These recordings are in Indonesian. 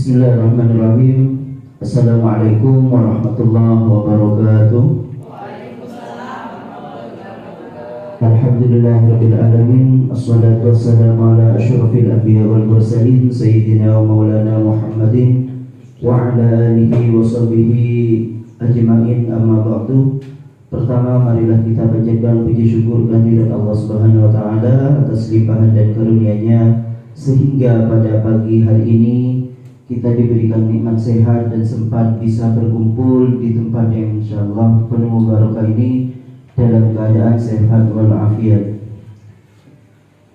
Bismillahirrahmanirrahim. Assalamualaikum warahmatullahi wabarakatuh. Alhamdulillahirabbil alamin. Assalatu wassalamu ala asyrafil anbiya wal mursalin sayyidina wa maulana Muhammadin wa ala alihi wa sahbihi ajmain, amma ba'du. Pertama, marilah kita panjatkan puji syukur kehadirat Allah Subhanahu wa taala atas limpahan dan karunia-Nya sehingga pada pagi hari ini kita diberikan nikmat sehat dan sempat bisa berkumpul di tempat yang insyaallah penuh barokah ini dalam keadaan sehat walafiat.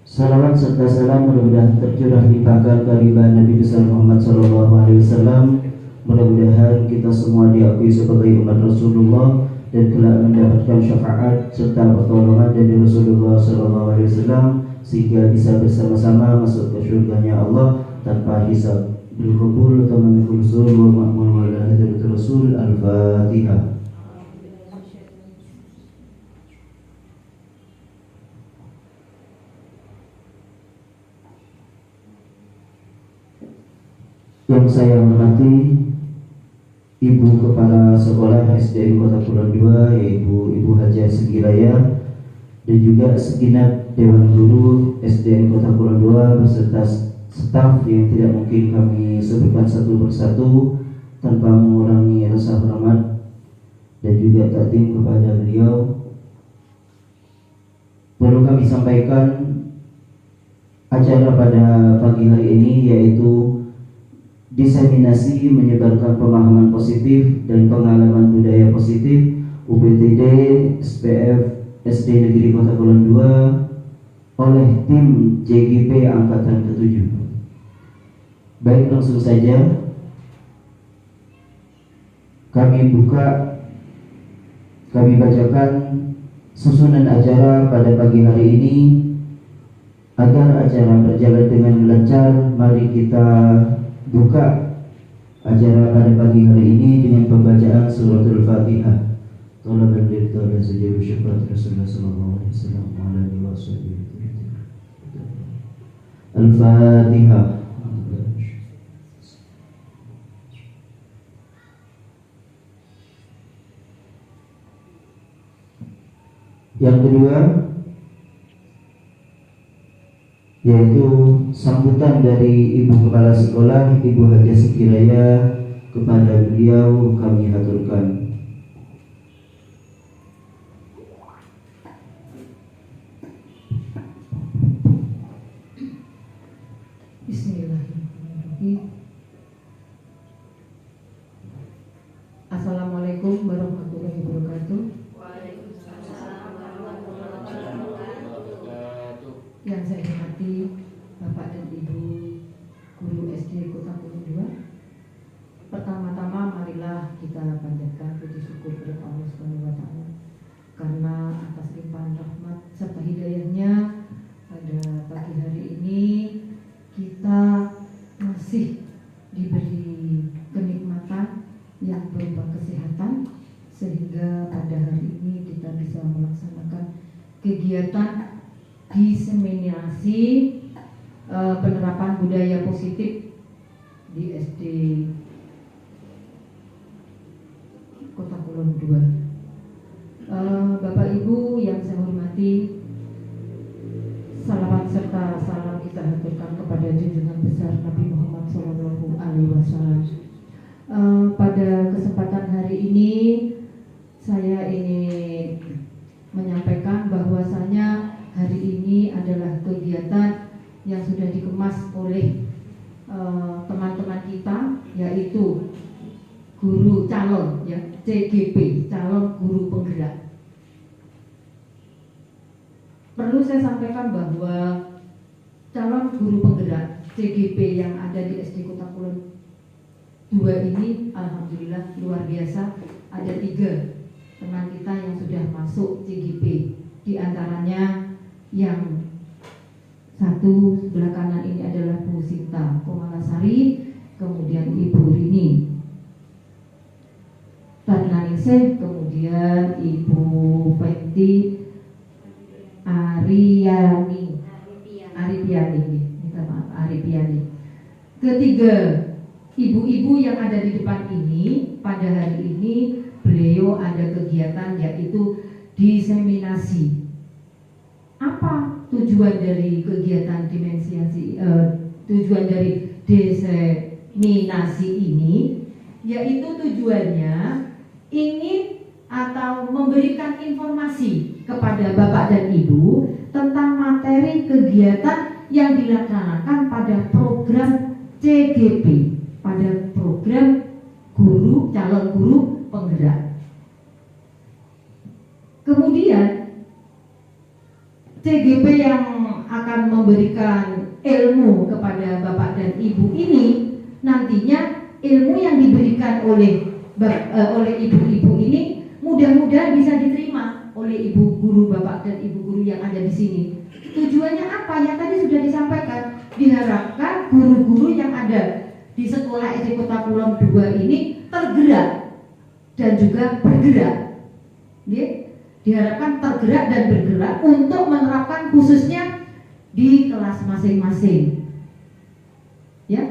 Salawat serta salam mudah-mudahan tercurah limpahkan kepada Nabi besar Muhammad SAW. Mudah-mudahan kita semua diakui sebagai umat Rasulullah dan kelak mendapatkan syafaat serta pertolongan dari Rasulullah SAW sehingga bisa bersama-sama masuk ke surganya Allah tanpa hisab. Bilqabul atau memikul sul wa ma'mul wa la hadratu Rasul. Al-Fatihah. Yang saya hormati Ibu Kepala Sekolah SDN Kota Kulon II, yaitu Ibu Haja Segiraya, dan juga segenap Dewan Guru SDN Kota Kulon II beserta staf yang tidak mungkin kami sebutkan satu persatu tanpa mengurangi rasa hormat, dan juga takdim kepada beliau. Perlu kami sampaikan acara pada pagi hari ini yaitu diseminasi menyebarkan pemahaman positif dan pengalaman budaya positif UPTD SPF SD Negeri Kota Kulon II oleh tim JGP Angkatan ke-7. Baik, langsung saja kami bacakan susunan acara pada pagi hari ini. Agar acara berjalan dengan lancar, mari kita buka acara pada pagi hari ini dengan pembacaan suratul Fatihah. Talaban lil saja syafaat Rasulullah sallallahu alaihi wasallam wa alihi wasallam. Al-Fatihah. Yang kedua yaitu sambutan dari Ibu Kepala Sekolah Ibu Haja Sekiraya. Kepada beliau kami haturkan. Bismillahirrahmanirrahim. Assalamualaikum warahmatullahi wabarakatuh. Yang saya hormati Bapak dan Ibu Guru SD Kota Kulon II, pertama-tama marilah kita panjatkan puji syukur kepada Allah Subhanahu wa taala karena atas limpahan rahmat serta hidayahnya pada pagi hari ini kita masih diberi kenikmatan yang berupa kesehatan sehingga pada hari ini kita bisa melaksanakan kegiatan diseminasi penerapan budaya positif di SD Kota Kulon II. Bapak Ibu yang saya hormati, salawat serta salam kita haturkan kepada junjungan besar Nabi Muhammad SAW. Pada kesempatan hari ini saya ingin menyampaikan bahwasanya hari ini adalah kegiatan yang sudah dikemas oleh teman-teman kita, yaitu guru calon ya, CGP, calon guru penggerak. Perlu saya sampaikan bahwa calon guru penggerak CGP yang ada di SD Kota Kulon II ini alhamdulillah luar biasa. Ada 3 teman kita yang sudah masuk CGP, di antaranya yang satu sebelah kanan ini adalah Bu Sinta Komalasari, kemudian Ibu Rini Tarnaningsih, kemudian Ibu Fenty Aripiani. Ketiga, ibu-ibu yang ada di depan ini, pada hari ini beliau ada kegiatan yaitu diseminasi. Apa tujuan dari kegiatan tujuan dari diseminasi ini? Yaitu tujuannya ingin atau memberikan informasi kepada Bapak dan Ibu tentang materi kegiatan yang dilaksanakan pada program CGP, pada program calon guru penggerak. Kemudian CGP yang akan memberikan ilmu kepada Bapak dan Ibu ini nantinya ilmu yang diberikan oleh ibu-ibu ini mudah-mudahan bisa diterima oleh ibu guru, Bapak dan Ibu guru yang ada di sini. Tujuannya apa? Yang tadi sudah disampaikan, diharapkan guru-guru yang ada di sekolah SD Kota Kulon 2 ini tergerak dan juga bergerak. Diharapkan tergerak dan bergerak untuk menerapkan khususnya di kelas masing-masing. Ya.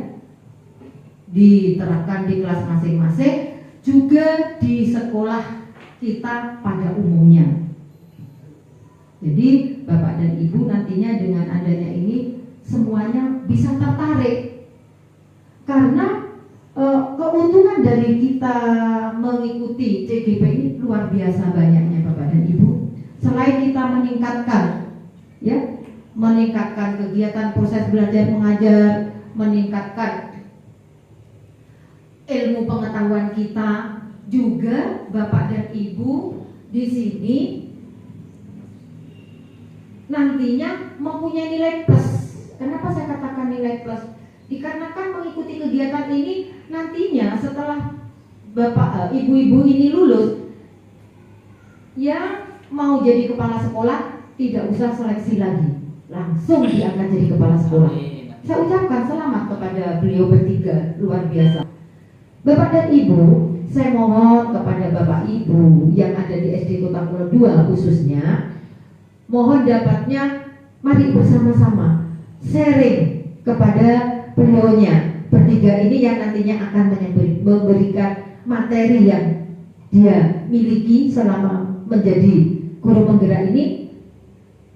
Diterapkan di kelas masing-masing, juga di sekolah kita pada umumnya. Jadi Bapak dan Ibu nantinya dengan adanya ini semuanya bisa tertarik, karena keuntungan dari kita mengikuti CGP ini luar biasa banyaknya Bapak dan Ibu. Selain kita meningkatkan kegiatan proses belajar mengajar, meningkatkan ilmu pengetahuan kita, juga Bapak dan Ibu di sini nantinya mempunyai nilai plus. Kenapa saya katakan nilai plus? Dikarenakan mengikuti kegiatan ini nantinya setelah Bapak Ibu-ibu ini lulus, yang mau jadi kepala sekolah tidak usah seleksi lagi, langsung diangkat jadi kepala sekolah. Saya ucapkan selamat kepada beliau bertiga, luar biasa. Bapak dan Ibu, saya mohon kepada Bapak Ibu yang ada di SD Kota Kulon 2 khususnya, mohon dapatnya mari bersama-sama sharing kepada beliaunya bertiga ini yang nantinya akan memberikan materi yang dia miliki selama menjadi guru penggerak ini,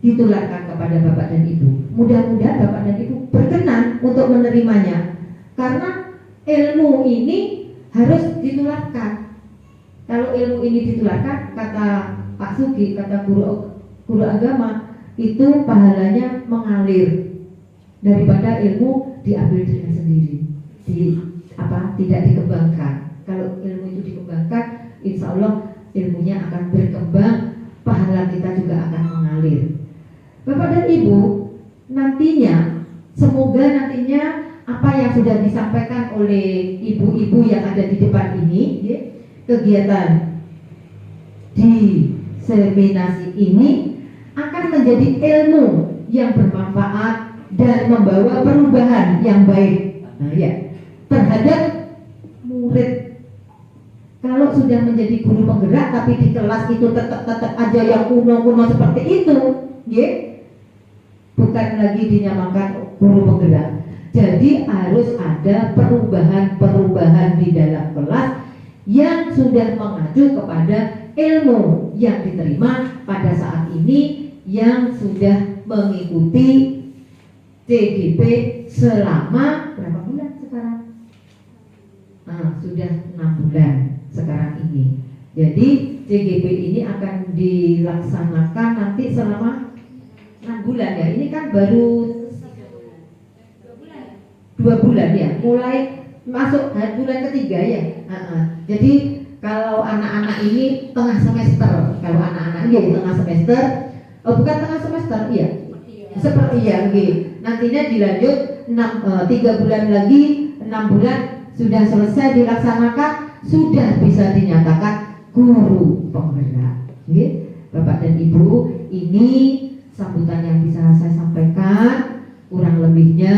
ditularkan kepada Bapak dan Ibu. Mudah-mudahan Bapak dan Ibu berkenan untuk menerimanya, karena ilmu ini harus ditularkan. Kalau ilmu ini ditularkan, kata Pak Sugi, kata guru agama, itu pahalanya mengalir daripada ilmu diambil dengan sendiri, tidak dikembangkan. Kalau ilmu itu dikembangkan, insya Allah ilmunya akan berkembang, pahala kita juga akan mengalir. Bapak dan Ibu, nantinya semoga nantinya apa yang sudah disampaikan oleh ibu-ibu yang ada di depan ini, kegiatan diseminasi ini akan menjadi ilmu yang bermanfaat dan membawa perubahan yang baik terhadap murid. Kalau sudah menjadi guru penggerak tapi di kelas itu tetap aja yang kuno-kuno seperti itu, bukan lagi dinyamakan guru penggerak. Jadi harus ada perubahan-perubahan di dalam kelas yang sudah mengacu kepada ilmu yang diterima pada saat ini, yang sudah mengikuti CGP selama berapa bulan sekarang? Sudah 6 bulan sekarang ini. Jadi CGP ini akan dilaksanakan nanti selama 6 bulan ya. Ini kan baru 2 bulan ya, mulai masuk bulan ketiga ya. Jadi kalau anak-anak ini tengah semester, kalau anak-anak ini tengah semester, bukan tengah semester, seperti nantinya dilanjut 3 bulan lagi, 6 bulan sudah selesai dilaksanakan, sudah bisa dinyatakan guru penggerak. Bapak dan Ibu, ini sambutan yang bisa saya sampaikan. Kurang lebihnya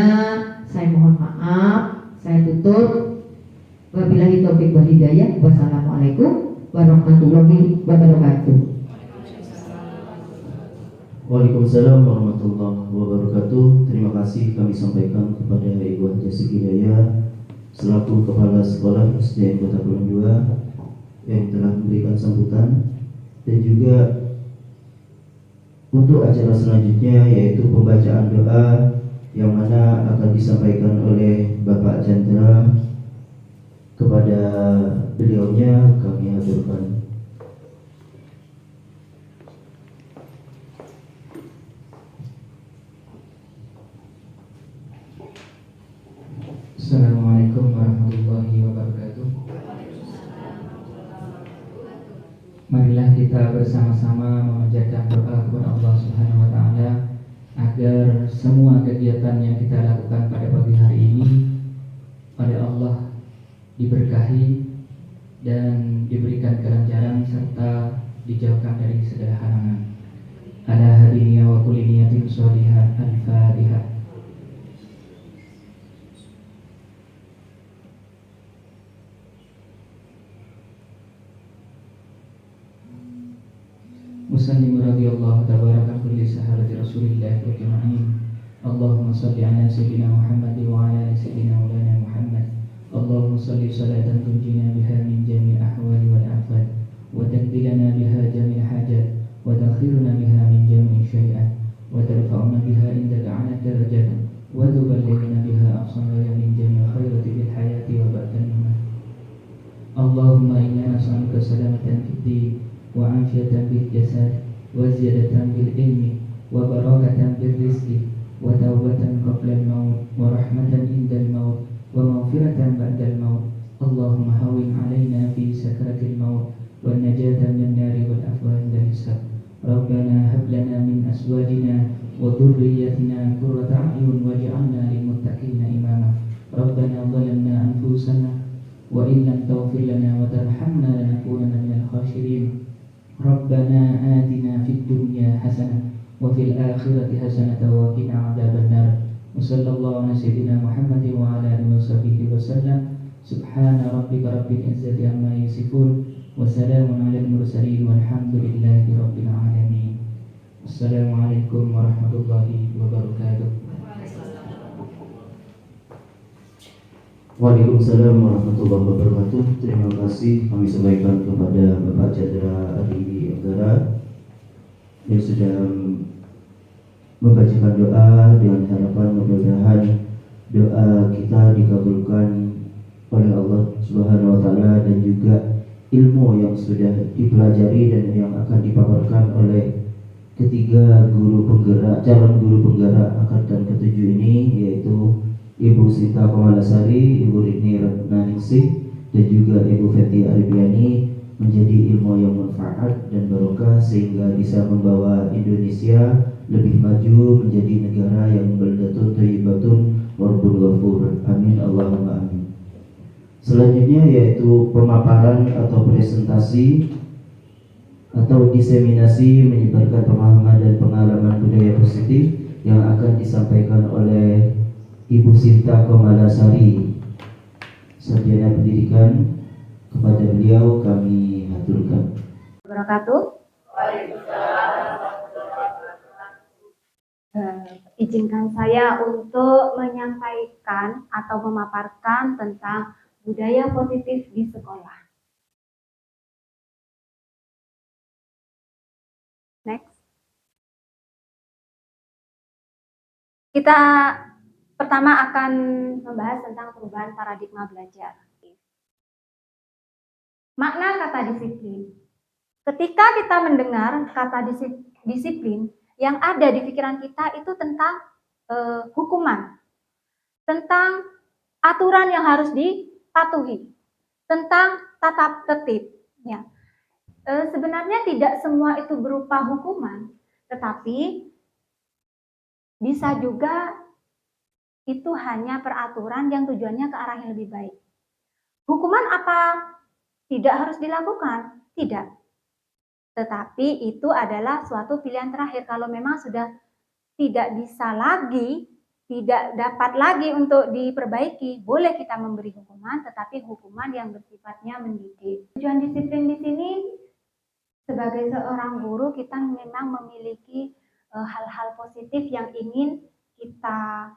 saya mohon maaf, saya tutup. Wabillahi taufiq wal hidayah. Wassalamualaikum warahmatullahi wabarakatuh. Waalaikumsalam warahmatullahi wabarakatuh. Terima kasih kami sampaikan kepada Ibu Hajah Hidayah selaku Kepala Sekolah SDN Kota Kulon II yang telah memberikan sambutan, dan juga untuk acara selanjutnya yaitu pembacaan doa yang mana akan disampaikan oleh Bapak Chandra. Kepada beliaunya kami haturkan. Assalamualaikum warahmatullahi wabarakatuh. Marilah kita bersama-sama memanjatkan doa kepada Allah Subhanahu wa taala agar semua kegiatan yang kita lakukan pada pagi hari ini oleh Allah diberkahi dan diberikan kelancaran serta dijauhkan dari segala halangan. Ala hadiniya wa kulli niyatin sholihah. Al-Fatihah. Musallim radhiyallahu tabaraka kulli sahabati Rasulillah wa jami'in. Allahumma salli ala sayyidina Muhammad wa ala ali sayyidina Maulana Muhammad. Allahumma salli salatan tunjina biha min jami'il ahwali wal afat wa taqbilana biha jami'il hajat wa takhiruna biha min jami'il syai'at wa tarfa'una biha indaka 'ala darajat wa tuballighuna biha aqsana min jami'il khairati fil hayati wa ba'dal mamat. Allahumma inna nas'aluka salamatan fid din wa afiyatan bil jasad wa ziyadatan bil ilmi wa barakatan bil rizqi wa taubatan qabla al maut wa rahmatan indal maut wa maghfiratan ba'dal maut. Allahumma hawwin 'alaina fi sakaratil maut wa najatan min nari wal afwa indal hisab. Rabbana hab lana min azwajina wa dhurriyyatina qurrata a'yun waj'alna lil muttaqina imama. Rabbana zalamna anfusana wa in lam taghfir lana wa tarhamna lanakunanna minal khasirin. Rabbana atina fid dunya hasanah wa fil akhirati hasanah wa qina adzabannar. Wassallallahu ala sayyidina Muhammadin wa ala alihi washabbihi wasallam. Subhana rabbika rabbil izzati amma yasifun wa salamun alal mursalin walhamdulillahi rabbil alamin. Assalamualaikum warahmatullahi wabarakatuh. Waalaikumsalam warahmatullahi wabarakatuh. Terima kasih kami sampaikan kepada Bapak Chandra Adi Anggara yang sudah membacakan doa dengan harapan mudah-mudahan doa kita dikabulkan oleh Allah Subhanahu wa taala, dan juga ilmu yang sudah dipelajari dan yang akan dipaparkan oleh ketiga guru penggerak, calon guru penggerak angkatan ke-7 ini, yaitu Ibu Sita Komalasari, Ibu Rini Ratnaningsih, dan juga Ibu Feti Aribiani, menjadi ilmu yang manfaat dan barokah sehingga bisa membawa Indonesia lebih maju menjadi negara yang baldatun thayyibatun warbun ghafur. Amin Allahumma amin. Selanjutnya yaitu pemaparan atau presentasi atau diseminasi menyebarkan pemahaman dan pengalaman budaya positif yang akan disampaikan oleh Ibu Sinta Komalasari, sarjana pendidikan. Kepada beliau kami haturkan. Wabarakatuh. Izinkan saya untuk menyampaikan atau memaparkan tentang budaya positif di sekolah. Next. Kita pertama akan membahas tentang perubahan paradigma belajar. Makna kata disiplin. Ketika kita mendengar kata disiplin, yang ada di pikiran kita itu tentang hukuman, tentang aturan yang harus dipatuhi, tentang tata tertib. Ya. Sebenarnya tidak semua itu berupa hukuman, tetapi bisa juga itu hanya peraturan yang tujuannya ke arah yang lebih baik. Hukuman apa tidak harus dilakukan? Tidak. Tetapi itu adalah suatu pilihan terakhir. Kalau memang sudah tidak bisa lagi, tidak dapat lagi untuk diperbaiki, boleh kita memberi hukuman, tetapi hukuman yang bersifatnya mendidik. Tujuan disiplin di sini, sebagai seorang guru, kita memang memiliki hal-hal positif yang ingin kita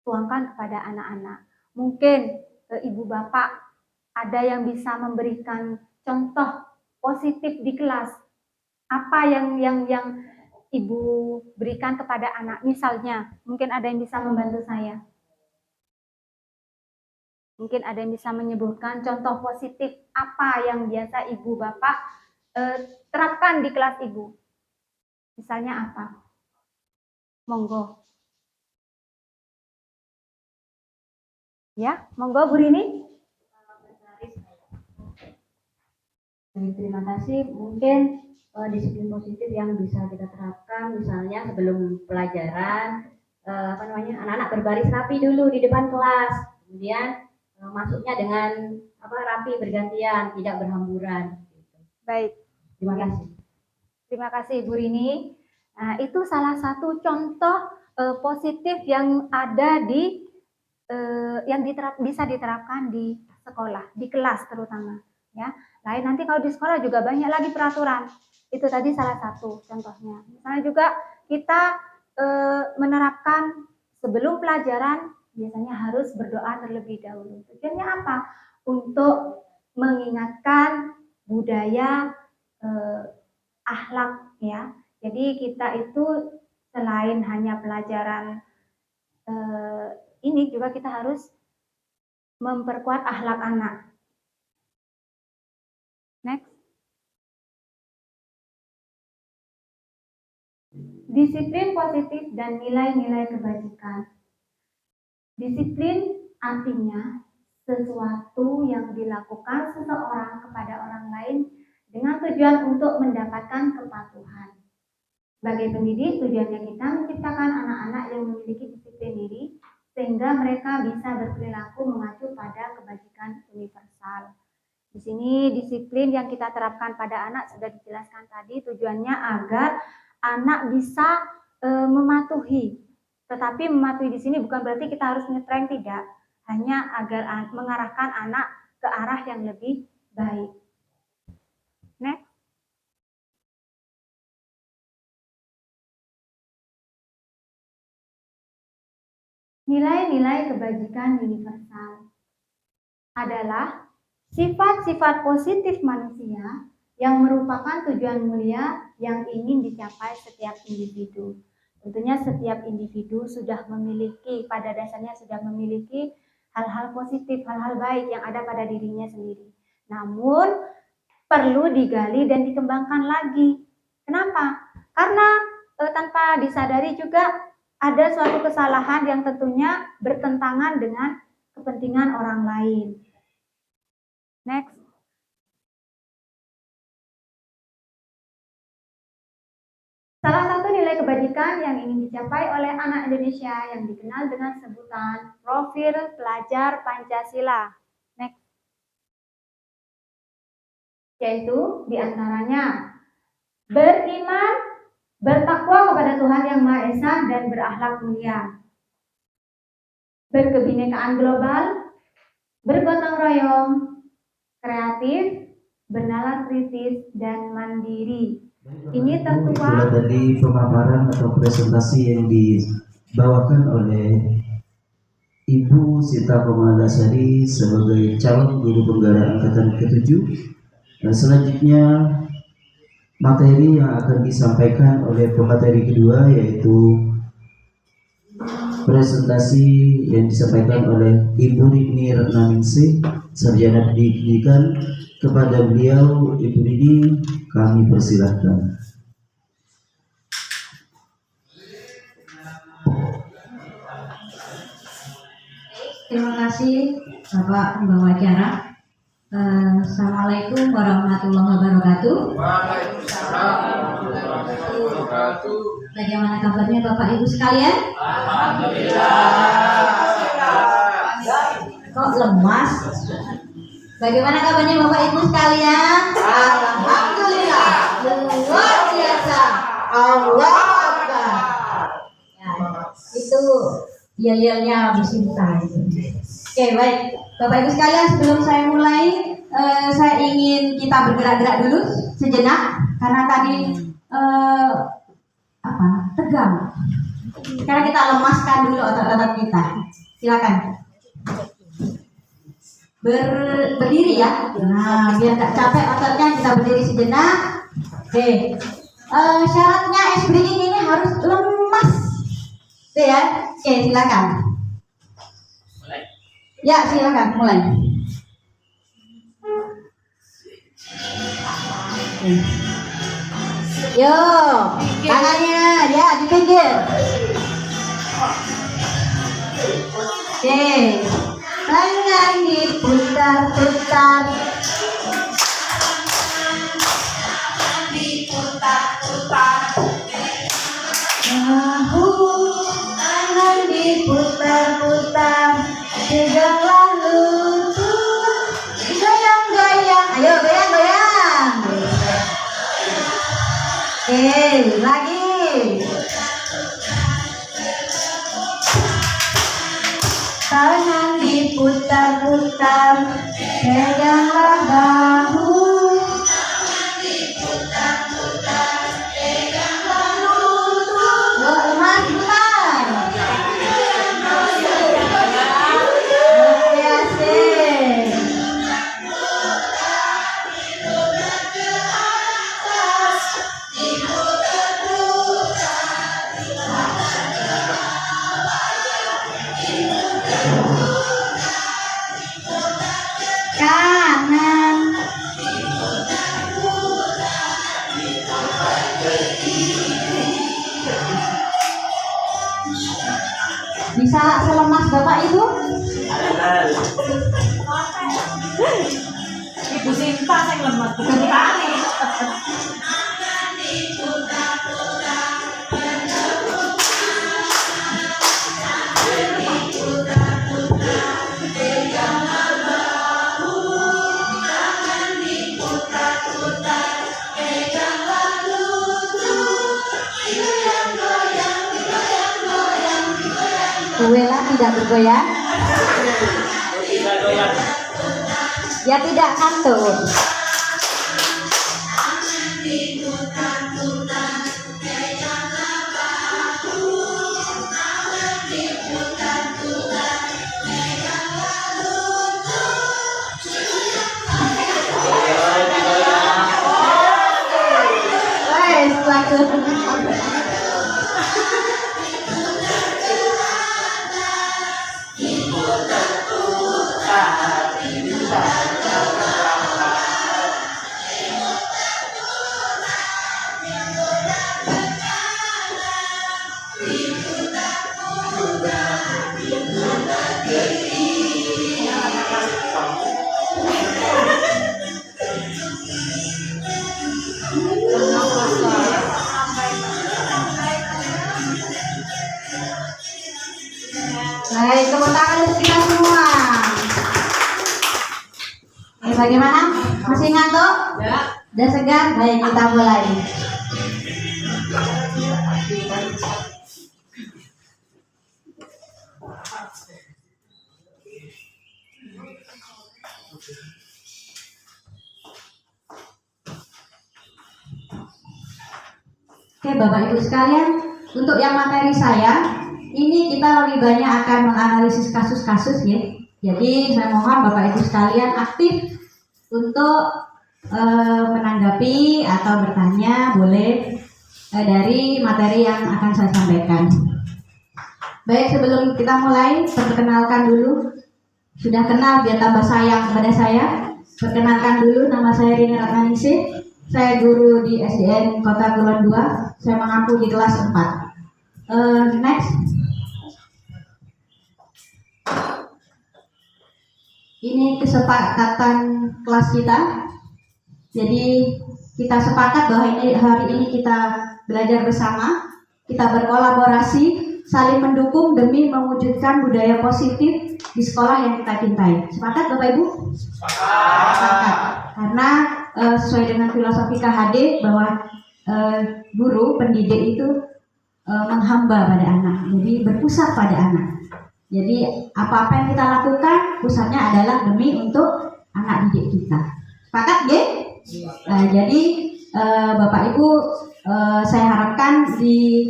tuangkan kepada anak-anak. Mungkin ibu bapak ada yang bisa memberikan contoh positif di kelas, apa yang ibu berikan kepada anak, misalnya mungkin ada yang bisa membantu saya, mungkin ada yang bisa menyebutkan contoh positif apa yang biasa ibu bapak terapkan di kelas ibu, misalnya apa? Monggo. Ya, monggo Bu Rini. Terima kasih. Mungkin disiplin positif yang bisa kita terapkan, misalnya sebelum pelajaran, anak-anak berbaris rapi dulu di depan kelas, kemudian masuknya dengan rapi bergantian, tidak berhamburan. Baik. Terima kasih. Terima kasih Bu Rini. Nah, itu salah satu contoh positif yang ada di yang bisa diterapkan di sekolah, di kelas terutama, ya. Lain nanti kalau di sekolah juga banyak lagi peraturan. Itu tadi salah satu contohnya. Misalnya juga kita menerapkan sebelum pelajaran biasanya harus berdoa terlebih dahulu. Tujuannya apa? Untuk mengingatkan budaya akhlak, ya. Jadi kita itu selain hanya pelajaran ini juga kita harus memperkuat akhlak anak. Next. Disiplin positif dan nilai-nilai kebajikan. Disiplin artinya sesuatu yang dilakukan seseorang kepada orang lain dengan tujuan untuk mendapatkan kepatuhan. Sebagai pendidik, tujuannya kita menciptakan anak-anak yang memiliki disiplin diri sehingga mereka bisa berperilaku mengacu pada kebajikan universal. Di sini disiplin yang kita terapkan pada anak sudah dijelaskan tadi, tujuannya agar anak bisa mematuhi. Tetapi mematuhi di sini bukan berarti kita harus ngetrend, tidak. Hanya agar mengarahkan anak ke arah yang lebih baik. Next. Nilai-nilai kebajikan universal adalah sifat-sifat positif manusia yang merupakan tujuan mulia yang ingin dicapai setiap individu. Tentunya setiap individu sudah memiliki, pada dasarnya sudah memiliki hal-hal positif, hal-hal baik yang ada pada dirinya sendiri. Namun perlu digali dan dikembangkan lagi. Kenapa? Karena tanpa disadari juga ada suatu kesalahan yang tentunya bertentangan dengan kepentingan orang lain. Next. Salah satu nilai kebajikan yang ingin dicapai oleh anak Indonesia yang dikenal dengan sebutan profil pelajar Pancasila. Next. Yaitu diantaranya beriman, bertakwa kepada Tuhan Yang Maha Esa dan berakhlak mulia, berkebinekaan global, bergotong royong, kreatif, bernalar kritis, dan mandiri. Ini tertuang. Itulah tadi pemaparan atau presentasi yang dibawakan oleh Ibu Sita Komalasari sebagai calon guru penggaraan angkatan ke-7. Dan selanjutnya materi yang akan disampaikan oleh pemateri kedua yaitu presentasi yang disampaikan oleh Ibu Rini Retnaningsih, Sarjana Pendidikan. Kepada beliau, Ibu Rini, kami persilahkan. Terima kasih Bapak Pembawa acara. Assalamualaikum warahmatullahi wabarakatuh. Waalaikumsalam warahmatullahi wabarakatuh. Bagaimana kabarnya Bapak Ibu sekalian? Alhamdulillah. Kok lemas? Bagaimana kabarnya Bapak Ibu sekalian? Alhamdulillah. Luar biasa. Allahu Akbar. Ya, itu yel-yelnya Abu Sinta itu. Oke, baik. Bapak Ibu sekalian, sebelum saya mulai, saya ingin kita bergerak-gerak dulu sejenak karena tadi tegang. Sekarang kita lemaskan dulu otot-otot kita. Silakan. berdiri ya. Nah, biar nggak capek ototnya kita berdiri sejenak. Oke. Syaratnya es breathing ini harus lemas. Oke ya. Oke, silakan. Ya, silakan mulai. Yo, tangannya ya di pinggir. Oke, tangan diputar-putar. Tangan diputar-putar, tegaklah lutut, goyang-goyang. Ayo goyang-goyang. Oke, lagi. Tangan diputar-putar, peganglah bahu. Bisa selemas Bapak Ibu? Ibu Sinta yang lemah bukan tari. Uela tidak bergoyang. Ya tidak kantor. Baik, tepuk tangan untuk kita semua. Bagaimana? Masih ngantuk? Ya. Udah segar? Baik, kita mulai. Oke, Bapak Ibu sekalian, untuk yang materi saya, ini kita lebih banyak akan menganalisis kasus-kasus ya. Jadi saya mohon Bapak Ibu sekalian aktif untuk menanggapi atau bertanya boleh dari materi yang akan saya sampaikan. Baik, sebelum kita mulai, perkenalkan dulu. Sudah kenal biar tambah sayang kepada saya. Perkenalkan dulu, nama saya Rini Ratnaningsih. Saya guru di SDN Kota Kulon 2. Saya mengampu di kelas 4. Next. Ini kesepakatan kelas kita. Jadi kita sepakat bahwa hari ini kita belajar bersama, kita berkolaborasi, saling mendukung demi mewujudkan budaya positif di sekolah yang kita cintai. Sepakat Bapak Ibu? Sepakat. Karena sesuai dengan filosofi KHD bahwa guru pendidik itu menghamba pada anak, jadi berpusat pada anak. Jadi apa-apa yang kita lakukan pusatnya adalah demi untuk anak didik kita. Sepakat, G? Jadi Bapak Ibu, saya harapkan di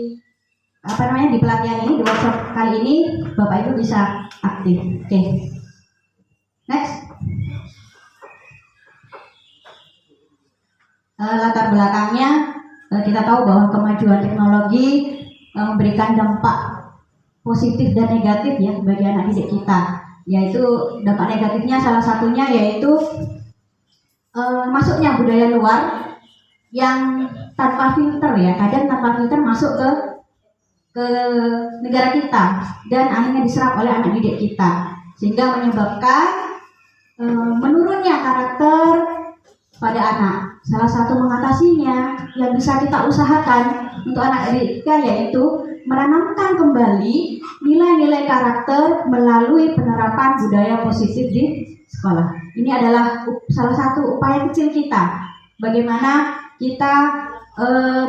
di pelatihan ini, di workshop kali ini Bapak Ibu bisa aktif. Oke. Next. latar belakangnya kita tahu bahwa kemajuan teknologi memberikan dampak positif dan negatif ya bagi anak didik kita. Yaitu dampak negatifnya salah satunya yaitu masuknya budaya luar yang tanpa filter ya, kadang tanpa filter masuk ke negara kita dan akhirnya diserap oleh anak didik kita, sehingga menyebabkan menurunnya karakter pada anak. Salah satu mengatasinya yang bisa kita usahakan untuk anak didik kita yaitu menanamkan kembali nilai-nilai karakter melalui penerapan budaya positif di sekolah. Ini adalah salah satu upaya kecil kita bagaimana kita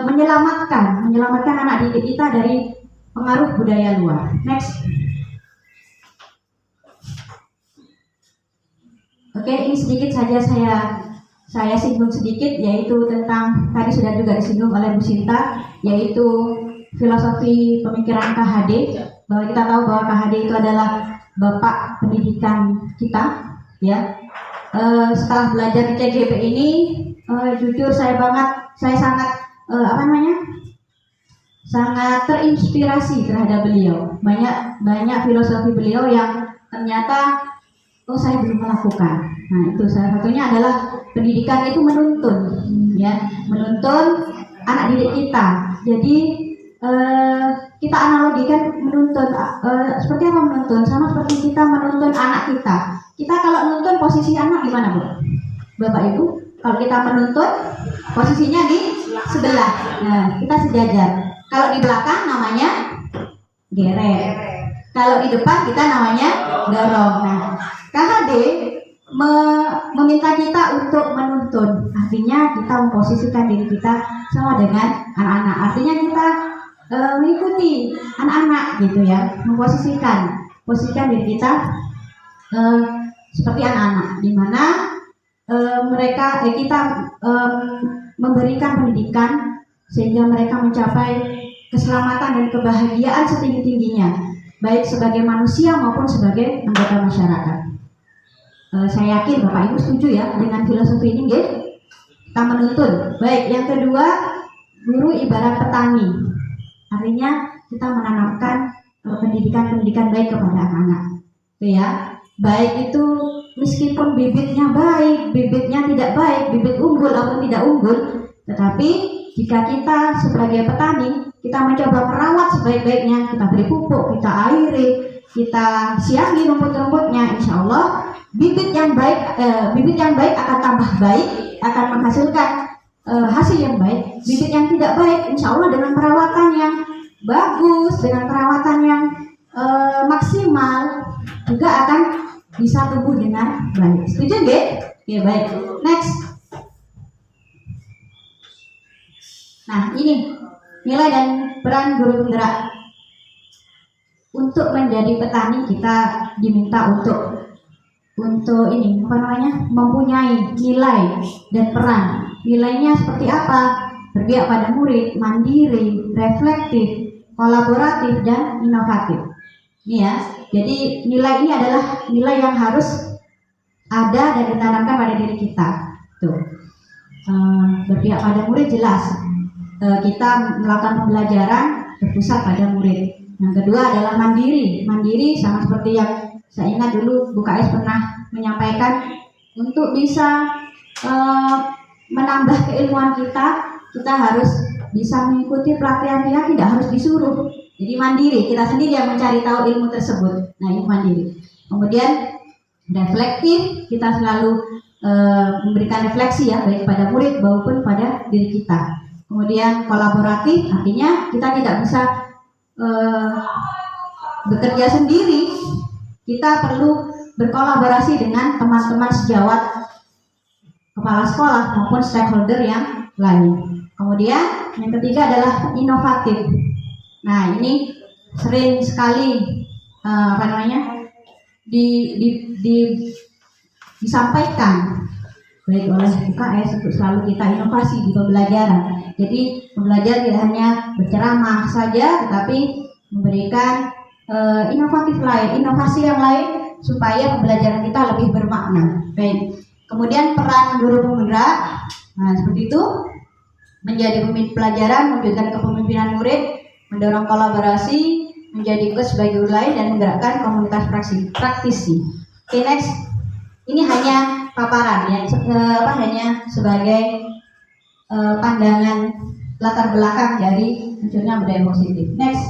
menyelamatkan anak didik kita dari pengaruh budaya luar. Next. Oke, ini sedikit saja saya singgung sedikit, yaitu tentang tadi sudah juga disinggung oleh Bu Sinta, yaitu filosofi pemikiran KHD. Bahwa kita tahu bahwa KHD itu adalah bapak pendidikan kita, ya. Setelah belajar di CGP ini, jujur saya sangat sangat terinspirasi terhadap beliau. Banyak filosofi beliau yang ternyata saya belum melakukan. Nah, itu salah satunya adalah pendidikan itu menuntun anak didik kita. Jadi kita analogikan menuntun seperti apa menuntun? Sama seperti kita menuntun anak kita. Kita kalau menuntun posisi anak di mana, Bu? Bapak Ibu, kalau kita menuntun posisinya di sebelah. Nah, kita sejajar. Kalau di belakang namanya geret. Kalau di depan kita namanya dorong. Nah, KHD meminta kita untuk menuntun, artinya kita memposisikan diri kita sama dengan anak-anak. Artinya kita mengikuti anak-anak gitu ya, memposisikan diri kita seperti anak-anak, di mana kita memberikan pendidikan sehingga mereka mencapai keselamatan dan kebahagiaan setinggi-tingginya, baik sebagai manusia maupun sebagai anggota masyarakat. Saya yakin Bapak Ibu setuju ya dengan filosofi ini, ya? Kita menuntun. Baik, yang kedua, guru ibarat petani. Artinya kita menanamkan pendidikan baik kepada anak-anak. Itu ya. Baik itu meskipun bibitnya baik, bibitnya tidak baik, bibit unggul atau tidak unggul, tetapi jika kita sebagai petani, kita mencoba merawat sebaik-baiknya, kita beri pupuk, kita airi, kita siangi rumput-rumputnya, insya Allah bibit yang baik akan tambah baik, akan menghasilkan hasil yang baik. Bibit yang tidak baik, insya Allah dengan perawatan yang bagus, dengan perawatan yang maksimal, juga akan bisa tumbuh dengan baik. Setuju nggak? Ya baik. Next. Nah, ini nilai dan peran guru penggerak. Untuk menjadi petani kita diminta untuk mempunyai nilai dan peran. Nilainya seperti apa? Berpihak pada murid, mandiri, reflektif, kolaboratif, dan inovatif. Ini ya. Jadi nilai ini adalah nilai yang harus ada dan ditanamkan pada diri kita. Tuh. Berpihak pada murid jelas. Kita melakukan pembelajaran berpusat pada murid. Yang kedua adalah mandiri. Mandiri sama seperti yang saya ingat dulu Bu KS pernah menyampaikan, untuk bisa menambah keilmuan kita harus bisa mengikuti pelatihan dia, tidak harus disuruh. Jadi mandiri, kita sendiri yang mencari tahu ilmu tersebut. Nah, ini mandiri. Kemudian reflektif, kita selalu memberikan refleksi ya, baik pada murid maupun pada diri kita. Kemudian kolaboratif, artinya kita tidak bisa bekerja sendiri, kita perlu berkolaborasi dengan teman-teman sejawat kepala sekolah maupun stakeholder yang lain. Kemudian yang ketiga adalah inovatif. Nah, ini sering sekali disampaikan baik oleh UKS untuk selalu kita inovasi di pembelajaran. Jadi pembelajar tidak hanya berceramah saja, tetapi memberikan inovasi yang lain supaya pembelajaran kita lebih bermakna. Baik. Kemudian peran guru penggerak Nah, seperti itu menjadi pemimpin pelajaran, mewujudkan kepemimpinan murid, mendorong kolaborasi, menjadi coach bagi guru lain dan menggerakkan komunitas praktisi. Oke, next. Ini hanya paparan ya, hanya sebagai pandangan latar belakang dari munculnya budaya positif. Next.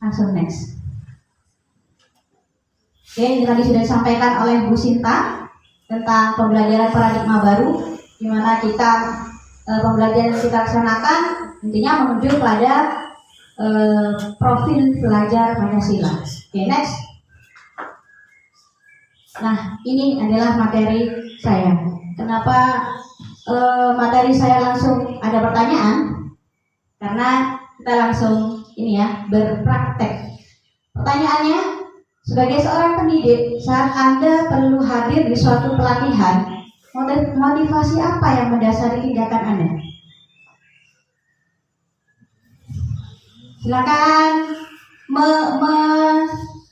Langsung next. Oke, ini tadi sudah disampaikan oleh Bu Sinta tentang pembelajaran paradigma baru, di mana kita pembelajaran yang kita laksanakan intinya menuju pada profil pelajar Pancasila. Oke, next. Nah, ini adalah materi saya. Kenapa materi saya langsung ada pertanyaan? Karena kita langsung ini ya, berpraktek. Pertanyaannya, sebagai seorang pendidik, saat Anda perlu hadir di suatu pelatihan, motivasi apa yang mendasari tindakan Anda? Silakan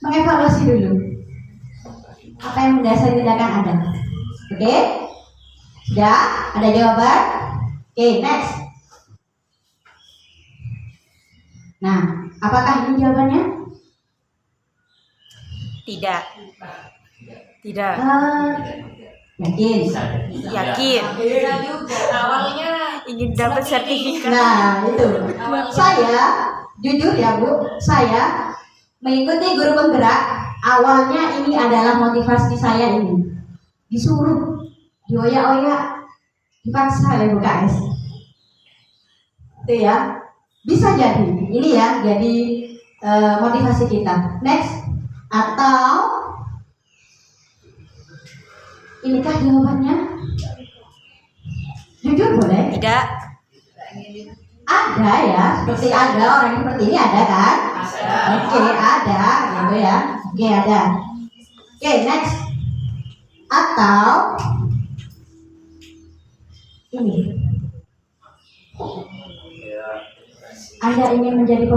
mengevaluasi dulu apa yang mendasari tindakan Anda. Oke? Sudah? Ada jawaban? Oke, next. Nah, apakah ini jawabannya? Tidak. Tidak. Yakin? Yakin. Awalnya ingin dapat sertifikat. Nah, itu. Saya, jujur ya Bu, saya mengikuti guru penggerak. Awalnya ini adalah motivasi saya ini. Disuruh, dioyak-oyak, dipaksa oleh Bu KS. Itu ya. Bisa jadi. Ini ya, jadi motivasi kita. Next. Atau inikah jawabannya? Jujur boleh? Tidak. Ada ya, seperti ada orang seperti ini ada kan? Oke, ada gitu ya. Oke, ada. Oke, next. Atau ini. Anda ingin menjadi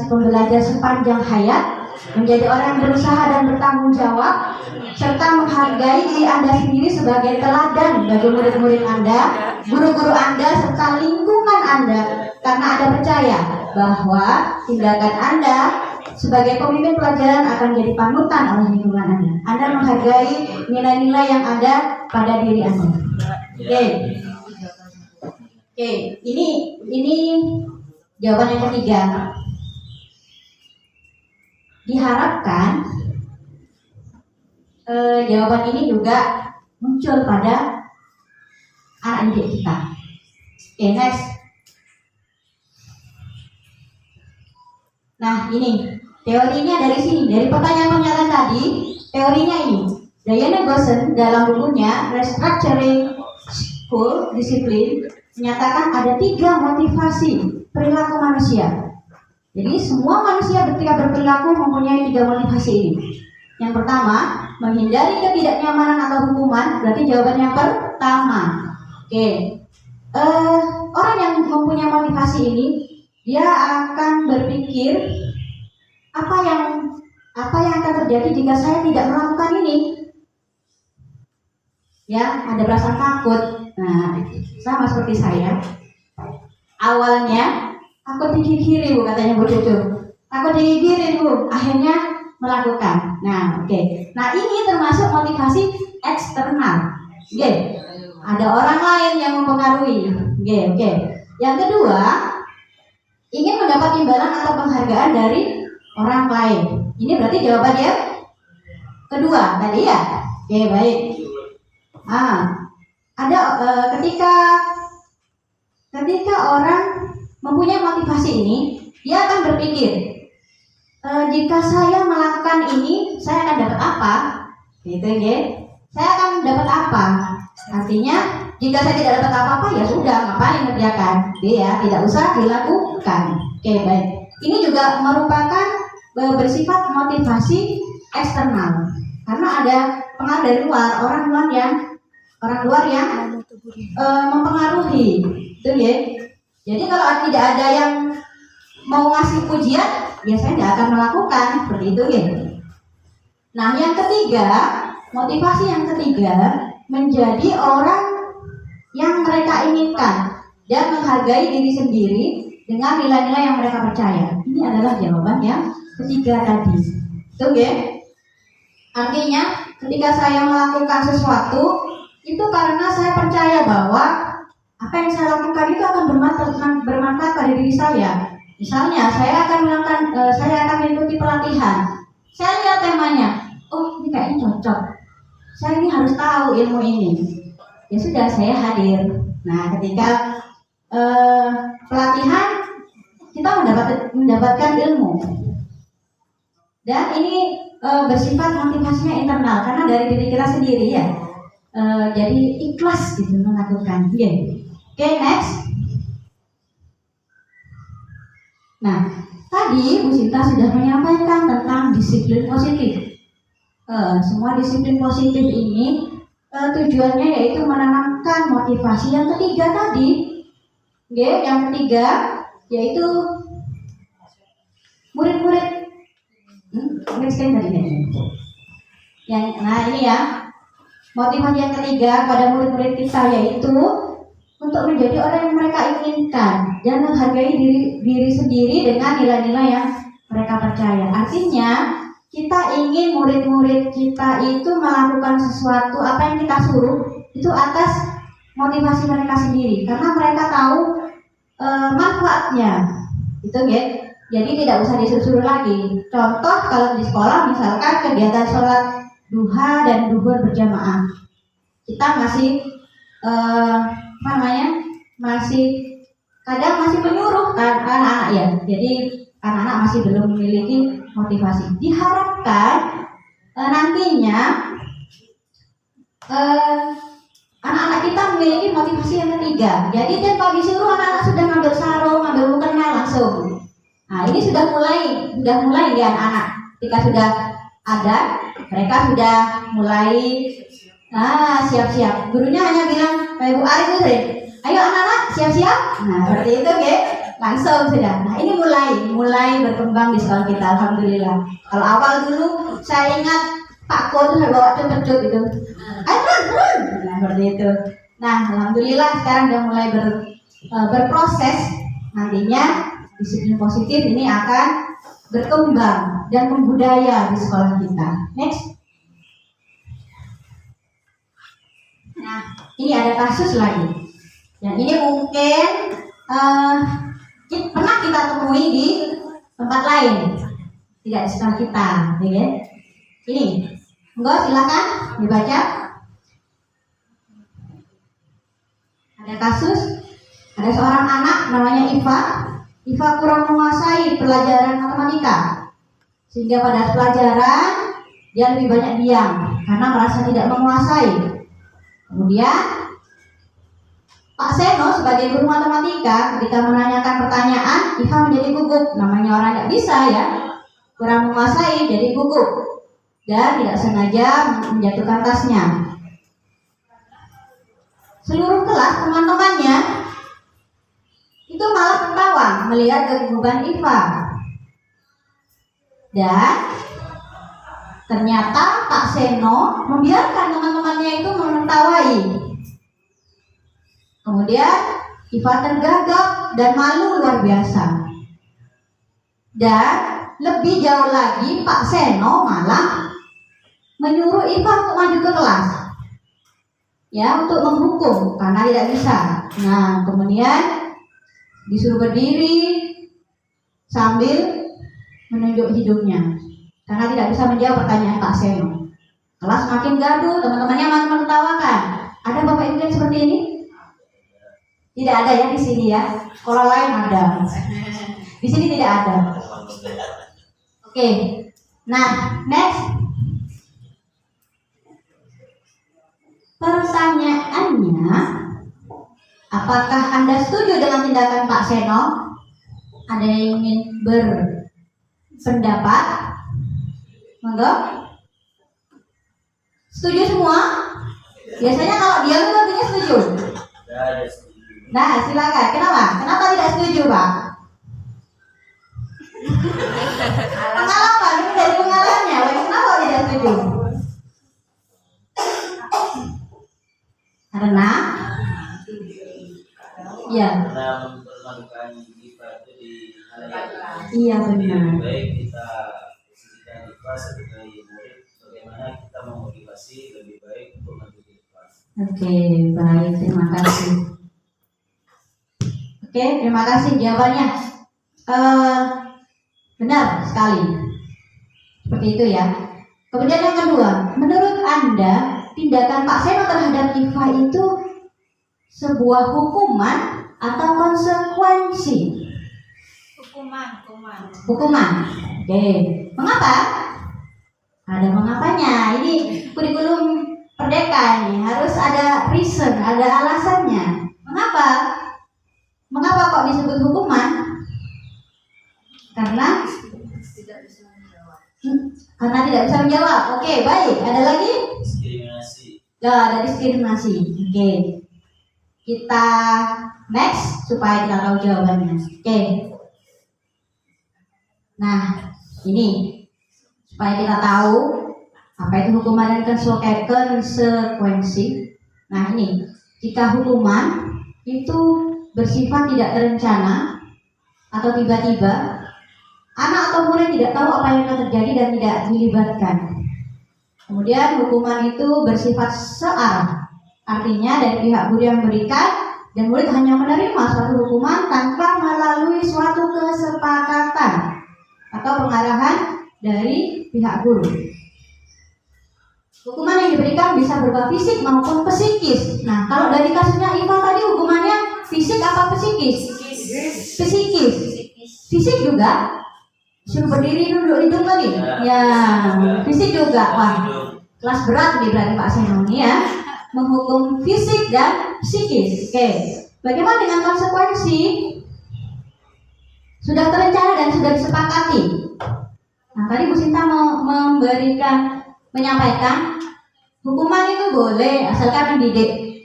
pembelajar sepanjang hayat, menjadi orang yang berusaha dan bertanggung jawab, serta menghargai diri Anda sendiri sebagai teladan bagi murid-murid Anda, guru-guru Anda, serta lingkungan Anda, karena Anda percaya bahwa tindakan Anda sebagai pemimpin pelajaran akan jadi panutan oleh lingkungan Anda. Anda menghargai nilai-nilai yang ada pada diri Anda. Oke, ini jawaban yang ketiga. Diharapkan jawaban ini juga muncul pada anak didik kita. Oke, next. Nah, ini teorinya dari sini, dari pertanyaan pernyataan tadi, teorinya ini. Diana Gossen dalam bukunya Restructuring School Discipline menyatakan ada 3 motivasi perilaku manusia. Jadi semua manusia ketika berperilaku mempunyai 3 motivasi ini. Yang pertama, menghindari ketidaknyamanan atau hukuman, berarti jawaban yang pertama. Oke. Orang yang mempunyai motivasi ini, dia akan berpikir apa yang akan terjadi jika saya tidak melakukan ini. Ya, ada perasaan takut. Nah, sama seperti saya. Awalnya takut digigiri Bu, katanya Bu Cucu. Takut digigiri Bu, akhirnya melakukan. Nah, oke. Nah, ini termasuk motivasi eksternal. Oke. Ada orang lain yang mempengaruhi. Oke. Yang kedua, ingin mendapat imbalan atau penghargaan dari orang lain. Ini berarti jawabannya kedua tadi ya. Oke, baik. Ada ketika orang mempunyai motivasi ini, dia akan berpikir, jika saya melakukan ini, saya akan dapat apa? Gitu ya. Saya akan dapat apa? Artinya, jika saya tidak dapat apa-apa, ya sudah, ngapain kerjakan? Ya, tidak usah dilakukan. Oke, baik. Ini juga merupakan bersifat motivasi eksternal, karena ada pengaruh dari luar, orang luar yang mempengaruhi, gitu ya. Jadi kalau tidak ada yang mau ngasih pujian, ya saya tidak akan melakukan, seperti itu ya. Nah, yang ketiga, motivasi yang ketiga, menjadi orang yang mereka inginkan dan menghargai diri sendiri dengan nilai-nilai yang mereka percaya. Ini adalah jawaban yang ketiga tadi. Oke? Okay? Artinya ketika saya melakukan sesuatu itu karena saya percaya bahwa apa yang saya lakukan itu akan bermanfaat pada diri saya. Misalnya saya akan mengikuti pelatihan. Saya lihat temanya, oh ini kayaknya cocok. Saya ini harus tahu ilmu ini. Ya sudah, saya hadir. Nah, ketika pelatihan kita mendapatkan ilmu. Dan ini bersifat motivasinya internal karena dari diri kita sendiri ya. Jadi ikhlas gitu melakukan. Oke, next. Nah, tadi Bu Sinta sudah menyampaikan tentang disiplin positif. Semua disiplin positif ini tujuannya yaitu menanamkan motivasi yang ketiga tadi. Yang ketiga yaitu murid-murid. Nah ini ya, motivasi yang ketiga pada murid-murid kita yaitu untuk menjadi orang yang mereka inginkan dan menghargai diri sendiri dengan nilai-nilai yang mereka percaya. Artinya kita ingin murid-murid kita itu melakukan sesuatu apa yang kita suruh itu atas motivasi mereka sendiri karena mereka tahu manfaatnya. Itu jadi tidak usah disuruh lagi. Contoh kalau di sekolah misalkan kegiatan sholat duha dan duhur berjamaah, kita masih kadang masih menyuruh kan anak-anak ya. Jadi anak-anak masih belum memiliki motivasi. Diharapkan nantinya anak-anak kita memiliki motivasi yang ketiga. Jadi tanpa disuruh anak-anak sudah ngambil sarung, ngambil mukena langsung. Nah ini sudah mulai di anak-anak. Ketika sudah ada, mereka sudah mulai siap-siap. Gurunya hanya bilang, Pak Ibu Ari itu ayo anak-anak siap-siap. Nah seperti itu langsung sudah. Nah ini mulai berkembang di sekolah kita, alhamdulillah. Kalau awal dulu saya ingat Pak Ko itu bawa cepet-cepet itu. Ayo run. Nah seperti itu. Nah alhamdulillah sekarang sudah mulai berproses. Nantinya disiplin positif ini akan berkembang dan membudaya di sekolah kita. Next. Nah, ini ada kasus lagi. Yang ini mungkin pernah kita temui di tempat lain, tidak di sekolah kita, ya. Ini, enggak silakan dibaca. Ada kasus, ada seorang anak namanya Iva kurang menguasai pelajaran matematika, sehingga pada pelajaran dia lebih banyak diam karena merasa tidak menguasai. Kemudian Pak Seno sebagai guru matematika ketika menanyakan pertanyaan, Iva menjadi gugup. Namanya orang tidak bisa ya, kurang menguasai jadi gugup dan tidak sengaja menjatuhkan tasnya. Seluruh kelas teman-temannya itu malah tertawa melihat kegugupan Iva. Dan ternyata Pak Seno membiarkan teman-temannya itu menertawai. Kemudian Iva tergagap dan malu luar biasa. Dan lebih jauh lagi Pak Seno malah menyuruh Iva untuk maju ke kelas, ya, untuk menghukum karena tidak bisa. Nah kemudian disuruh berdiri sambil menunjuk hidungnya karena tidak bisa menjawab pertanyaan Pak Seno. Kelas makin gaduh, teman-temannya makin menertawakan. Ada Bapak Ibu yang seperti ini? Tidak ada ya di sini ya. Sekolah lain ada. Di sini tidak ada. Oke. Nah, next. Pertanyaannya, apakah Anda setuju dengan tindakan Pak Seno? Ada yang ingin berpendapat? Monggo. Setuju semua? Biasanya kalau diam itu artinya setuju. Nah, silakan. Kenapa tidak setuju, Pak? Pengalaman, ini dari pengalamannya. Kenapa tidak setuju? Karena Iya benar. Lebih baik kita posisikan ikhlas sebagai murid, bagaimana kita memotivasi lebih baik untuk mengikuti ikhlas. Oke, baik, terima kasih. Oke, terima kasih jawabannya. Benar sekali. Seperti itu ya. Kemudian yang kedua, menurut Anda tindakan Pak Seno terhadap Iva itu sebuah hukuman atau konsekuensi? Hukuman. Oke. Mengapa? Ada mengapanya. Ini kurikulum Merdeka ini harus ada reason, ada alasannya. Mengapa? Mengapa kok disebut hukuman? Karena tidak bisa menjawab. Oke, baik. Ada lagi? Diskriminasi. Ya, ada diskriminasi. Oke. Kita next supaya kita tahu jawabannya. Oke. Nah, ini supaya kita tahu apa itu hukuman dan konsekuensi. Nah, ini jika hukuman itu bersifat tidak terencana atau tiba-tiba, anak atau murid tidak tahu apa yang akan terjadi dan tidak dilibatkan. Kemudian hukuman itu bersifat searah, artinya dari pihak guru yang memberikan dan murid hanya menerima suatu hukuman tanpa melalui suatu kesepakatan atau pengarahan dari pihak guru. Hukuman yang diberikan bisa berupa fisik maupun psikis. Nah, kalau dari kasusnya Iva tadi hukumannya fisik apa psikis? Psikis. Fisik juga. Suruh berdiri duduk hidung tadi. Ya, fisik juga. Wah, kelas berat nih berarti Pak Seno ini ya. Menghukum fisik dan psikis. Oke. Bagaimana dengan konsekuensi? Sudah terencana dan sudah disepakati. Nah, tadi Bu Sinta menyampaikan hukuman itu boleh asalkan mendidik.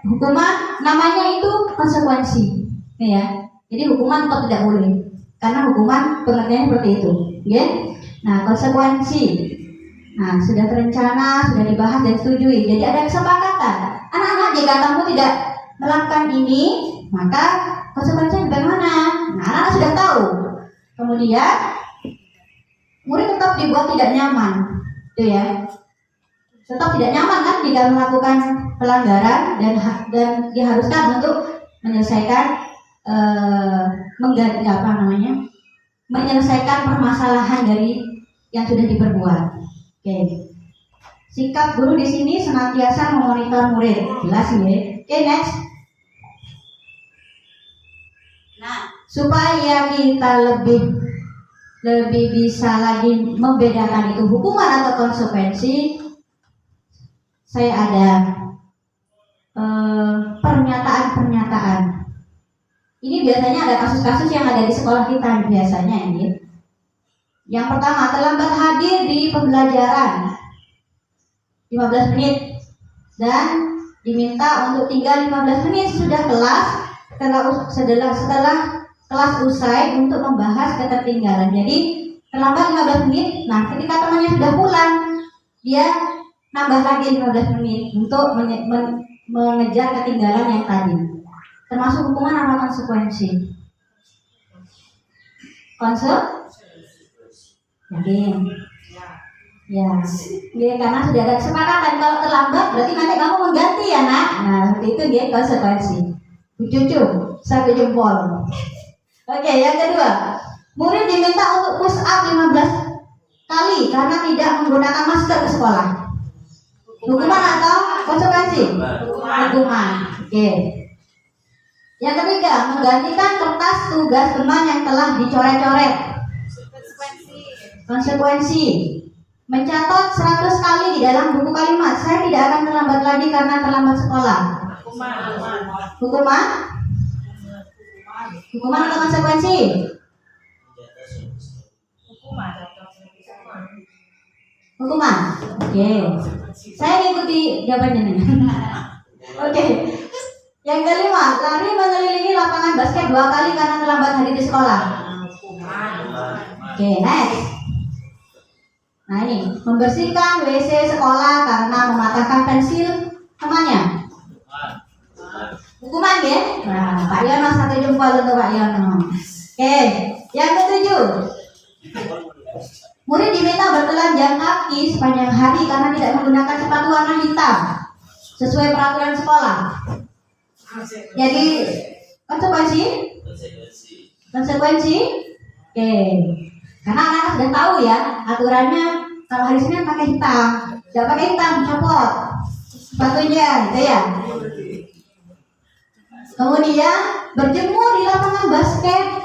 Hukuman namanya itu konsekuensi, ya. Jadi hukuman tetap tidak boleh karena hukuman pengertiannya seperti itu, ya. Nah, konsekuensi. Nah, sudah terencana, sudah dibahas dan disetujui. Jadi ada kesepakatan. Anak-anak jika kamu tidak melakukan ini, maka konsekuensinya bagaimana? Nah, anak-anak sudah tahu. Kemudian murid tetap dibuat tidak nyaman, itu ya. Tetap tidak nyaman kan jika melakukan pelanggaran dan diharuskan untuk menyelesaikan menyelesaikan permasalahan dari yang sudah diperbuat. Oke. Sikap guru di sini senantiasa memonitor murid, jelas ya. Oke, next. Nah, supaya kita lebih bisa lagi membedakan itu hukuman atau konsekuensi, saya ada pernyataan-pernyataan. Ini biasanya ada kasus-kasus yang ada di sekolah kita biasanya ini. Yang pertama, terlambat hadir di pembelajaran 15 menit dan diminta untuk tinggal 15 menit sudah kelas setelah kelas usai untuk membahas ketertinggalan. Jadi terlambat 15 menit. Nah, ketika temannya sudah pulang, dia nambah lagi 15 menit untuk mengejar ketinggalan yang tadi. Termasuk hukuman atau konsekuensi? Yakin? Ya, karena sudah ada kesepakatan. Kalau terlambat berarti nanti kamu mengganti ya nak. Nah, seperti itu dia konsekuensi. Cucu, satu jempol. Oke, yang kedua, murid diminta untuk push up 15 kali karena tidak menggunakan masker ke sekolah. Hukuman atau konsekuensi? Hukuman. Oke. Yang ketiga, menggantikan kertas tugas teman yang telah dicoret-coret. Konsekuensi. Mencatat 100 kali di dalam buku kalimat. Saya tidak akan terlambat lagi karena terlambat sekolah. Hukuman? Hukuman atau konsekuensi? Hukuman. Oke. Saya ikuti jawabannya nih. Oke. Yang kelima, lari mengelilingi lapangan basket 2 kali karena terlambat hadir di sekolah. Oke, next. Nah ini, membersihkan WC sekolah karena mematahkan pensil temannya. Hukuman ya? Nah, Pak Yono satu jempol untuk Pak Yono. Oke, Yang ketujuh, murid diminta bertelanjang kaki sepanjang hari karena tidak menggunakan sepatu warna hitam sesuai peraturan sekolah. Jadi konsekuensi, oke. Karena anak-anak sudah tahu ya aturannya, kalau hari Senin pakai hitam, tidak pakai hitam copot sepatunya, gitu ya. Kemudian berjemur di lapangan basket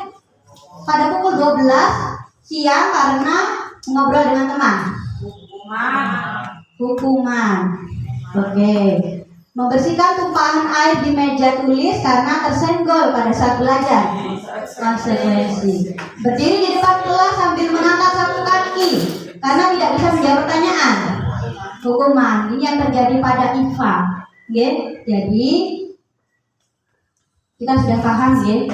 pada pukul 12 siang karena ngobrol dengan teman. Hukuman. Oke. Membersihkan tumpahan air di meja tulis karena tersenggol pada saat belajar. Konsekuensi. Berdiri di depan kelas sambil mengangkat satu kaki karena tidak bisa menjawab pertanyaan. Hukuman. Ini yang terjadi pada IFA. Oke. Jadi kita sudah paham ya,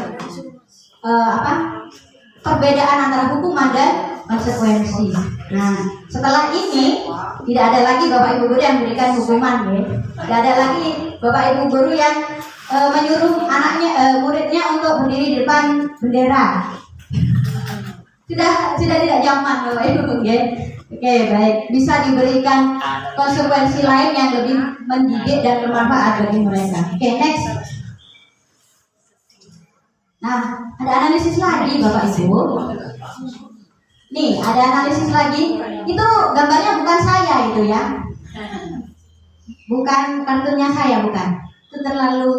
perbedaan antara hukuman dan konsekuensi. Nah, setelah ini tidak ada lagi bapak ibu guru yang memberikan hukuman ya. Tidak ada lagi bapak ibu guru yang menyuruh muridnya untuk berdiri di depan bendera. Sudah tidak zaman bapak ibu ya. Oke, baik, bisa diberikan konsekuensi lain yang lebih mendidik dan bermanfaat bagi mereka. Oke, next. Nah, ada analisis lagi Bapak Ibu. Nih, ada analisis lagi. Itu gambarnya bukan saya itu ya. Bukan kartunnya saya, bukan. Itu terlalu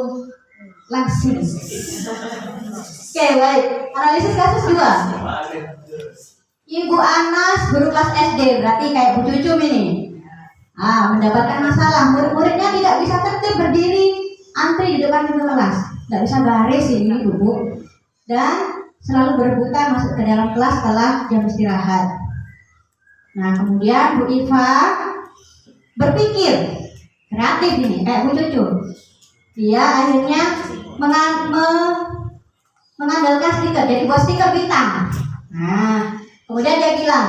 langsing. Oke, baik. Analisis kasus 2. Ibu Anas, guru kelas SD, berarti kayak Bu Cucum ini. Mendapatkan masalah. Murid-muridnya tidak bisa tertib berdiri antri di depan pintu kelas. Tidak bisa baris ini Bu. Dan selalu berebutan masuk ke dalam kelas setelah jam istirahat. Nah, kemudian Bu Iva berpikir kreatif ini kayak Bu Cucu. Dia akhirnya mengandalkan stiker, jadi buat stiker bintang. Nah, kemudian dia bilang,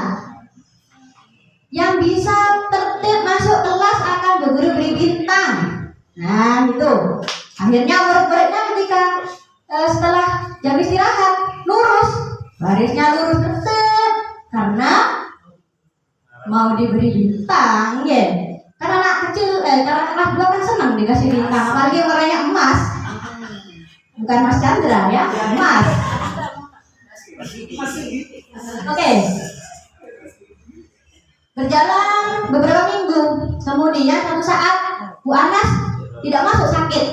yang bisa tertib masuk kelas akan berguru beri bintang. Nah, itu. Akhirnya murid-muridnya ketika setelah jam istirahat lurus, barisnya lurus tertib karena mau diberi bintang ya. Karena anak kecil, karena anak dua kan senang dikasih bintang, apalagi warnanya emas. Bukan Mas Chandra ya, emas. Oke. Berjalan beberapa minggu, kemudian suatu saat Bu Anas tidak masuk sakit.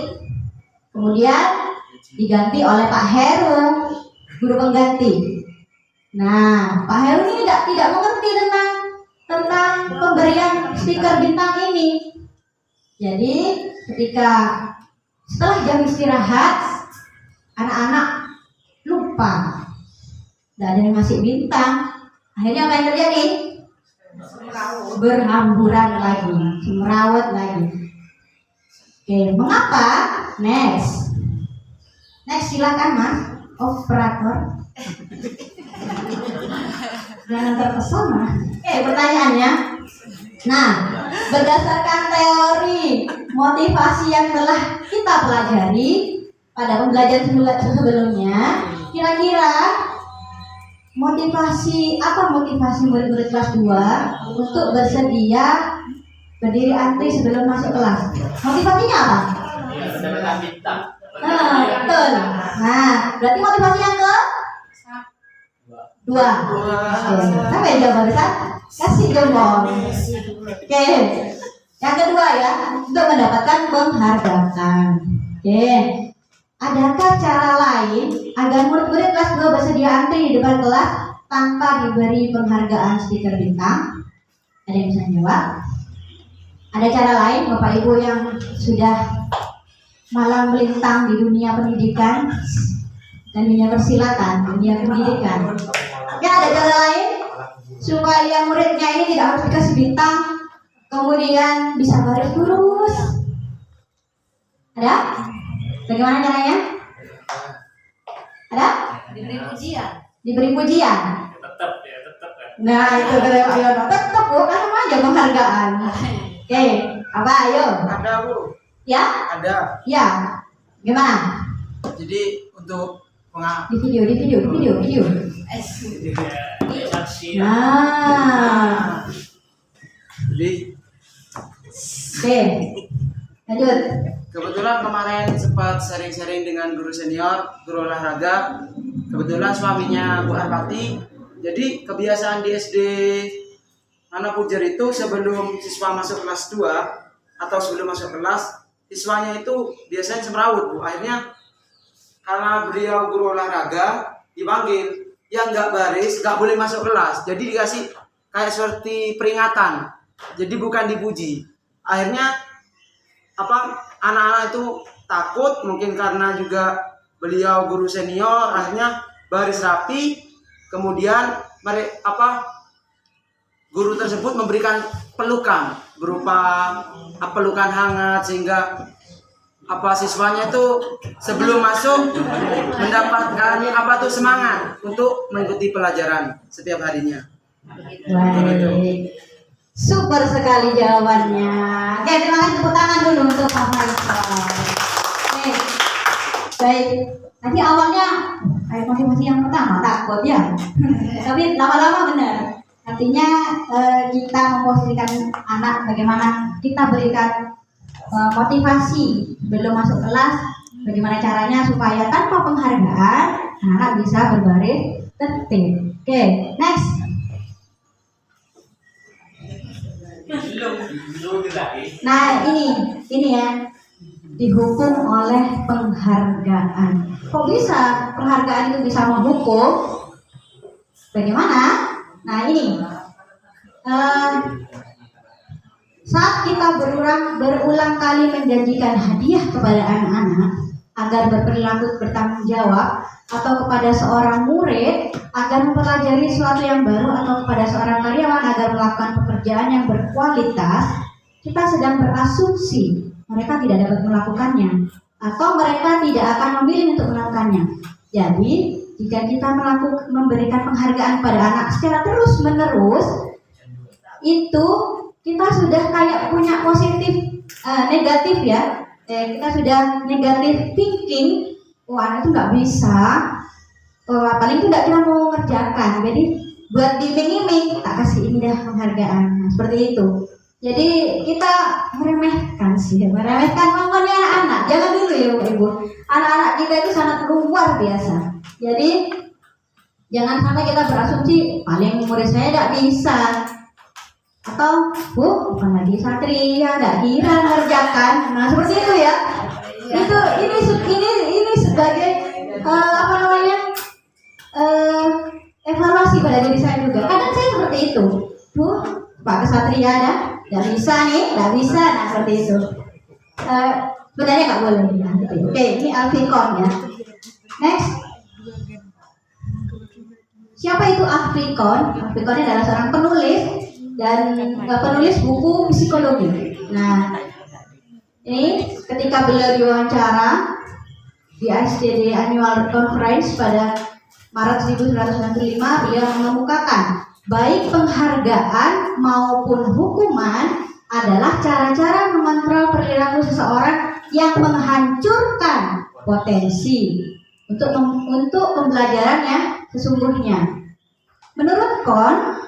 Kemudian diganti oleh Pak Heru, guru pengganti. Nah, Pak Heru ini tidak mengerti tentang pemberian stiker bintang ini. Jadi ketika setelah jam istirahat, anak-anak lupa, tidak ada yang ngasih bintang. Akhirnya apa yang terjadi? Berhamburan lagi, semrawut lagi. Oke, mengapa? Next silakan Mas operator. Jangan terpesona. Oke, pertanyaannya. Nah, berdasarkan teori motivasi yang telah kita pelajari pada pembelajaran sebelumnya, kira-kira motivasi murid-murid kelas 2 untuk bersedia berdiri antri sebelum masuk kelas? Motivasinya apa? Betul. Nah, berarti motivasi yang ke 2. Sampai jawab barusan kasih jempol. Oke. Yang kedua ya, untuk mendapatkan penghargaan. Oke. Adakah cara lain agar murid-murid kelas 2 bersedia antri di depan kelas tanpa diberi penghargaan stiker bintang? Ada yang bisa jawab? Ada cara lain Bapak Ibu yang sudah malang melintang di dunia pendidikan dan dunia persilatan, dunia pendidikan. Ya, ada cara lain supaya muridnya ini tidak harus dikasih bintang, kemudian bisa baris lurus. Ada? Bagaimana caranya? Ada? Diberi pujian. Tetap. Nah, itu kata Pak Yono. Tetap Bu, kasih aja penghargaan. Oke, apa ayo? Ada Bu. Ya? Ada. Ya. Gimana? Jadi untuk Di video. Nah, Jadi oke, lanjut. kebetulan kemarin sempat sharing-sharing dengan guru senior, guru olahraga. Kebetulan suaminya Bu Arpati. Jadi kebiasaan di SD Mana Pujer itu sebelum siswa masuk kelas 2 atau sebelum masuk kelas, siswanya itu biasanya semrawut, Bu. Akhirnya karena beliau guru olahraga dipanggil, yang nggak baris nggak boleh masuk kelas. Jadi dikasih kayak seperti peringatan. Jadi bukan dipuji. Akhirnya anak-anak itu takut, mungkin karena juga beliau guru senior, akhirnya baris rapi. Kemudian guru tersebut memberikan pelukan berupa pelukan hangat, sehingga siswanya itu sebelum masuk mendapatkan semangat untuk mengikuti pelajaran setiap harinya. Baik. Super sekali jawabannya. Oke, terima kasih, tepuk tangan dulu untuk Pak Faisal. Oke. Baik. Tadi awalnya kayak motivasi yang pertama takut ya. Tapi lama-lama benar. Artinya kita memposisikan anak bagaimana kita berikan motivasi belum masuk kelas, bagaimana caranya supaya tanpa penghargaan anak bisa berbaris tertib. Oke, next. Nah ini ya, dihukum oleh penghargaan. Kok bisa penghargaan itu bisa menghukum? Bagaimana? Nah ini saat kita berulang kali menjanjikan hadiah kepada anak-anak agar berperilaku bertanggung jawab, atau kepada seorang murid agar mempelajari sesuatu yang baru, atau kepada seorang karyawan agar melakukan pekerjaan yang berkualitas, kita sedang berasumsi mereka tidak dapat melakukannya atau mereka tidak akan memilih untuk melakukannya. Jadi jika kita memberikan penghargaan pada anak secara terus menerus, itu kita sudah kayak punya positif negatif ya. Kita sudah negatif thinking, anak itu nggak bisa, paling tidak kita mau mengerjakan. Jadi buat diiming-iming, tak kasih ini dah penghargaan. Nah, seperti itu. Jadi kita meremehkan maunya anak-anak. Jangan dulu ya Bapak Ibu. Anak-anak kita itu sangat luar biasa. Jadi jangan sampai kita berasumsi paling murid saya tidak bisa, atau bukan lagi satria, tidak kira mengerjakan. Nah seperti itu ya. Ini sebagai evaluasi pada diri saya juga. Kadang saya seperti itu. Pak Kesatria tidak bisa nih, tidak bisa. Nah seperti itu. Sebenarnya nggak boleh. Ya, gitu. Oke, ini Alfikon ya. Next. Siapa itu Alfikon? Alfikon adalah seorang penulis dan penulis buku psikologi. Nah, ini ketika beliau diwawancara di ICD Annual Conference pada Maret 1995, beliau mengemukakan baik penghargaan maupun hukuman adalah cara-cara mengontrol perilaku seseorang yang menghancurkan potensi untuk pembelajaran yang sesungguhnya. Menurut Kohn,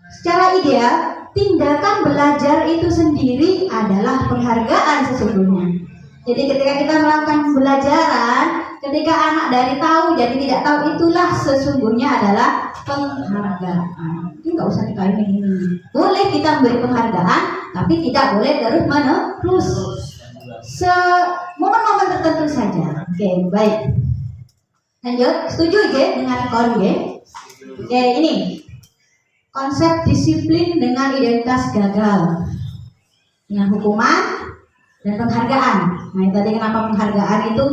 secara ideal, tindakan belajar itu sendiri adalah penghargaan sesungguhnya. Jadi ketika kita melakukan pembelajaran, ketika anak dari tahu jadi tidak tahu, itulah sesungguhnya adalah penghargaan. Ini nggak usah kita ini. Boleh kita memberi penghargaan, tapi tidak boleh terus menerus. Momen-momen tertentu saja. Oke, baik. Lanjut, setuju ya dengan Kohn ya? Oke, ini konsep disiplin dengan identitas gagal, dengan hukuman dan penghargaan. Nah, tadi kenapa penghargaan itu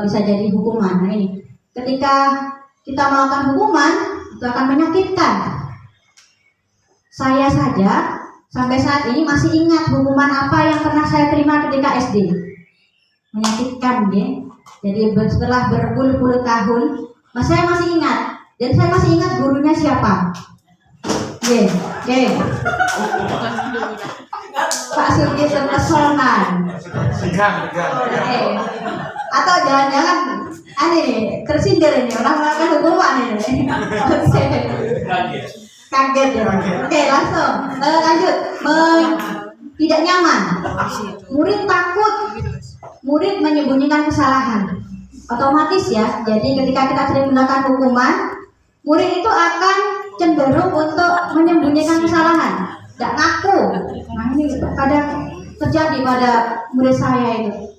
bisa jadi hukuman. Nah, ini ketika kita melakukan hukuman itu akan menyakitkan. Saya saja sampai saat ini masih ingat hukuman apa yang pernah saya terima ketika SD. Menyakitkan ya. Jadi setelah berpuluh-puluh tahun, saya masih ingat, dan saya masih ingat gurunya siapa. Pak Sugi terpesona. Oke. Atau jangan-jangan aneh nih, tersindir ini orang melakukan hukuman ini. Oke. Kaget ya. Oke, langsung lanjut. Tidak nyaman. Murid takut. Murid menyembunyikan kesalahan. Otomatis ya. Jadi ketika kita sering melakukan hukuman, murid itu akan cenderung untuk menyembunyikan kesalahan, tidak ngaku. Nah ini kadang terjadi pada murid saya itu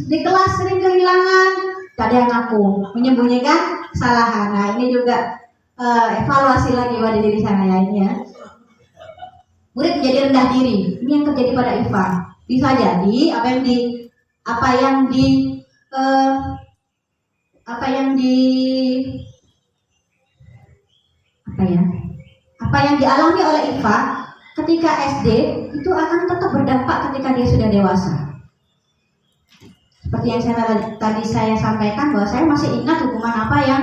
di kelas sering kehilangan, tidak ada yang ngaku, menyembunyikan kesalahan. Nah ini juga evaluasi lagi pada diri saya ini ya. Murid menjadi rendah diri, ini yang terjadi pada IFA. Bisa jadi apa yang dialami oleh IFA ketika SD itu akan tetap berdampak ketika dia sudah dewasa. Seperti yang tadi saya sampaikan, bahwa saya masih ingat hukuman apa yang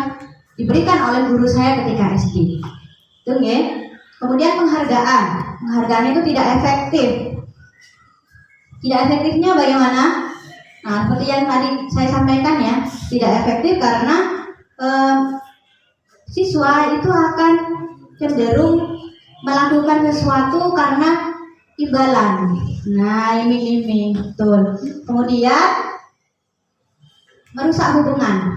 diberikan oleh guru saya ketika SD. Itu ya. Kemudian penghargaan itu tidak efektif. Tidak efektifnya bagaimana? Nah, seperti yang tadi saya sampaikan ya, tidak efektif karena siswa itu akan cenderung melakukan sesuatu karena imbalan. Nah, iming-iming, betul. Kemudian merusak hubungan.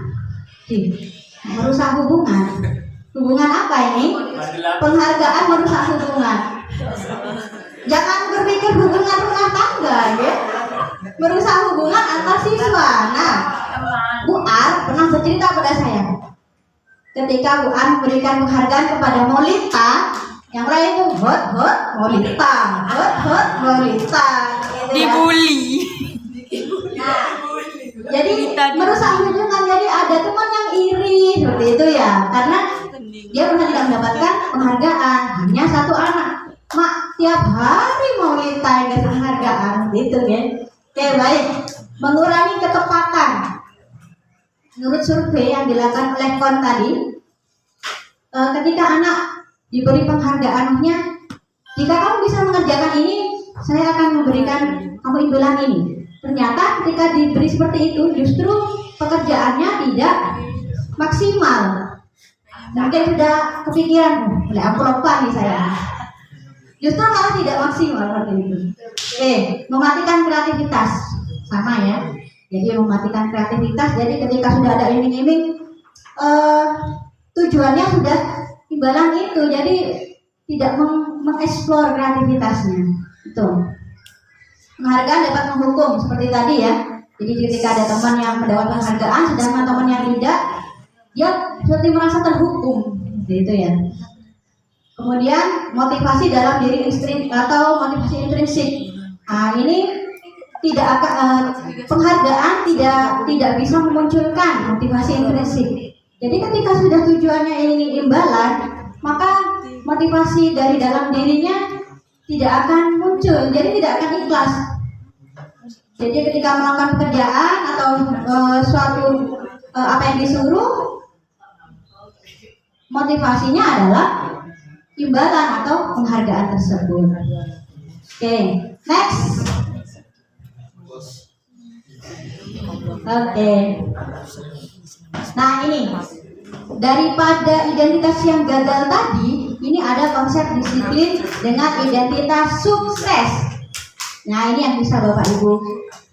Merusak hubungan. Hubungan apa ini? Penghargaan merusak hubungan. Jangan berpikir hubungan rumah tangga, ya. Merusak hubungan antar siswa. Nah, Bu Ar pernah bercerita pada saya. Ketika Bu Ar memberikan penghargaan kepada Molita, yang lain itu hot Molita, hot Molita. Dibully. Nah, jadi merusak hubungan. Jadi ada teman yang iri seperti itu ya, karena dia pernah tidak mendapatkan penghargaan, hanya satu anak. Mak, tiap hari Molita yang kasih penghargaan, gitu kan? Oke, baik. Mengurangi ketepatan. Menurut survei yang dilakukan oleh KON tadi, ketika anak diberi penghargaannya, jika kamu bisa mengerjakan ini, saya akan memberikan kamu imbalan ini. Ternyata ketika diberi seperti itu, justru pekerjaannya tidak maksimal. Mungkin sudah kepikiran, oleh amplopan nih saya. Justru malah tidak maksimal seperti itu. Oke, mematikan kreativitas, sama ya. Jadi mematikan kreativitas. Jadi ketika sudah ada iming-iming, tujuannya sudah imbalan itu, jadi tidak mengeksplor kreativitasnya. Itu. Penghargaan dapat menghukum seperti tadi ya. Jadi ketika ada teman yang mendapat penghargaan, sedangkan teman yang tidak, dia seperti merasa terhukum, seperti itu ya. Kemudian motivasi dalam diri atau motivasi intrinsik. Nah ini penghargaan tidak bisa memunculkan motivasi intrinsik. Jadi ketika sudah tujuannya ini imbalan, maka motivasi dari dalam dirinya tidak akan muncul, jadi tidak akan ikhlas. Jadi ketika melakukan pekerjaan atau suatu apa yang disuruh, motivasinya adalah imbalan atau penghargaan tersebut. Oke, next. Oke. Nah ini daripada identitas yang gagal tadi, ini ada konsep disiplin dengan identitas sukses. Nah ini yang bisa Bapak Ibu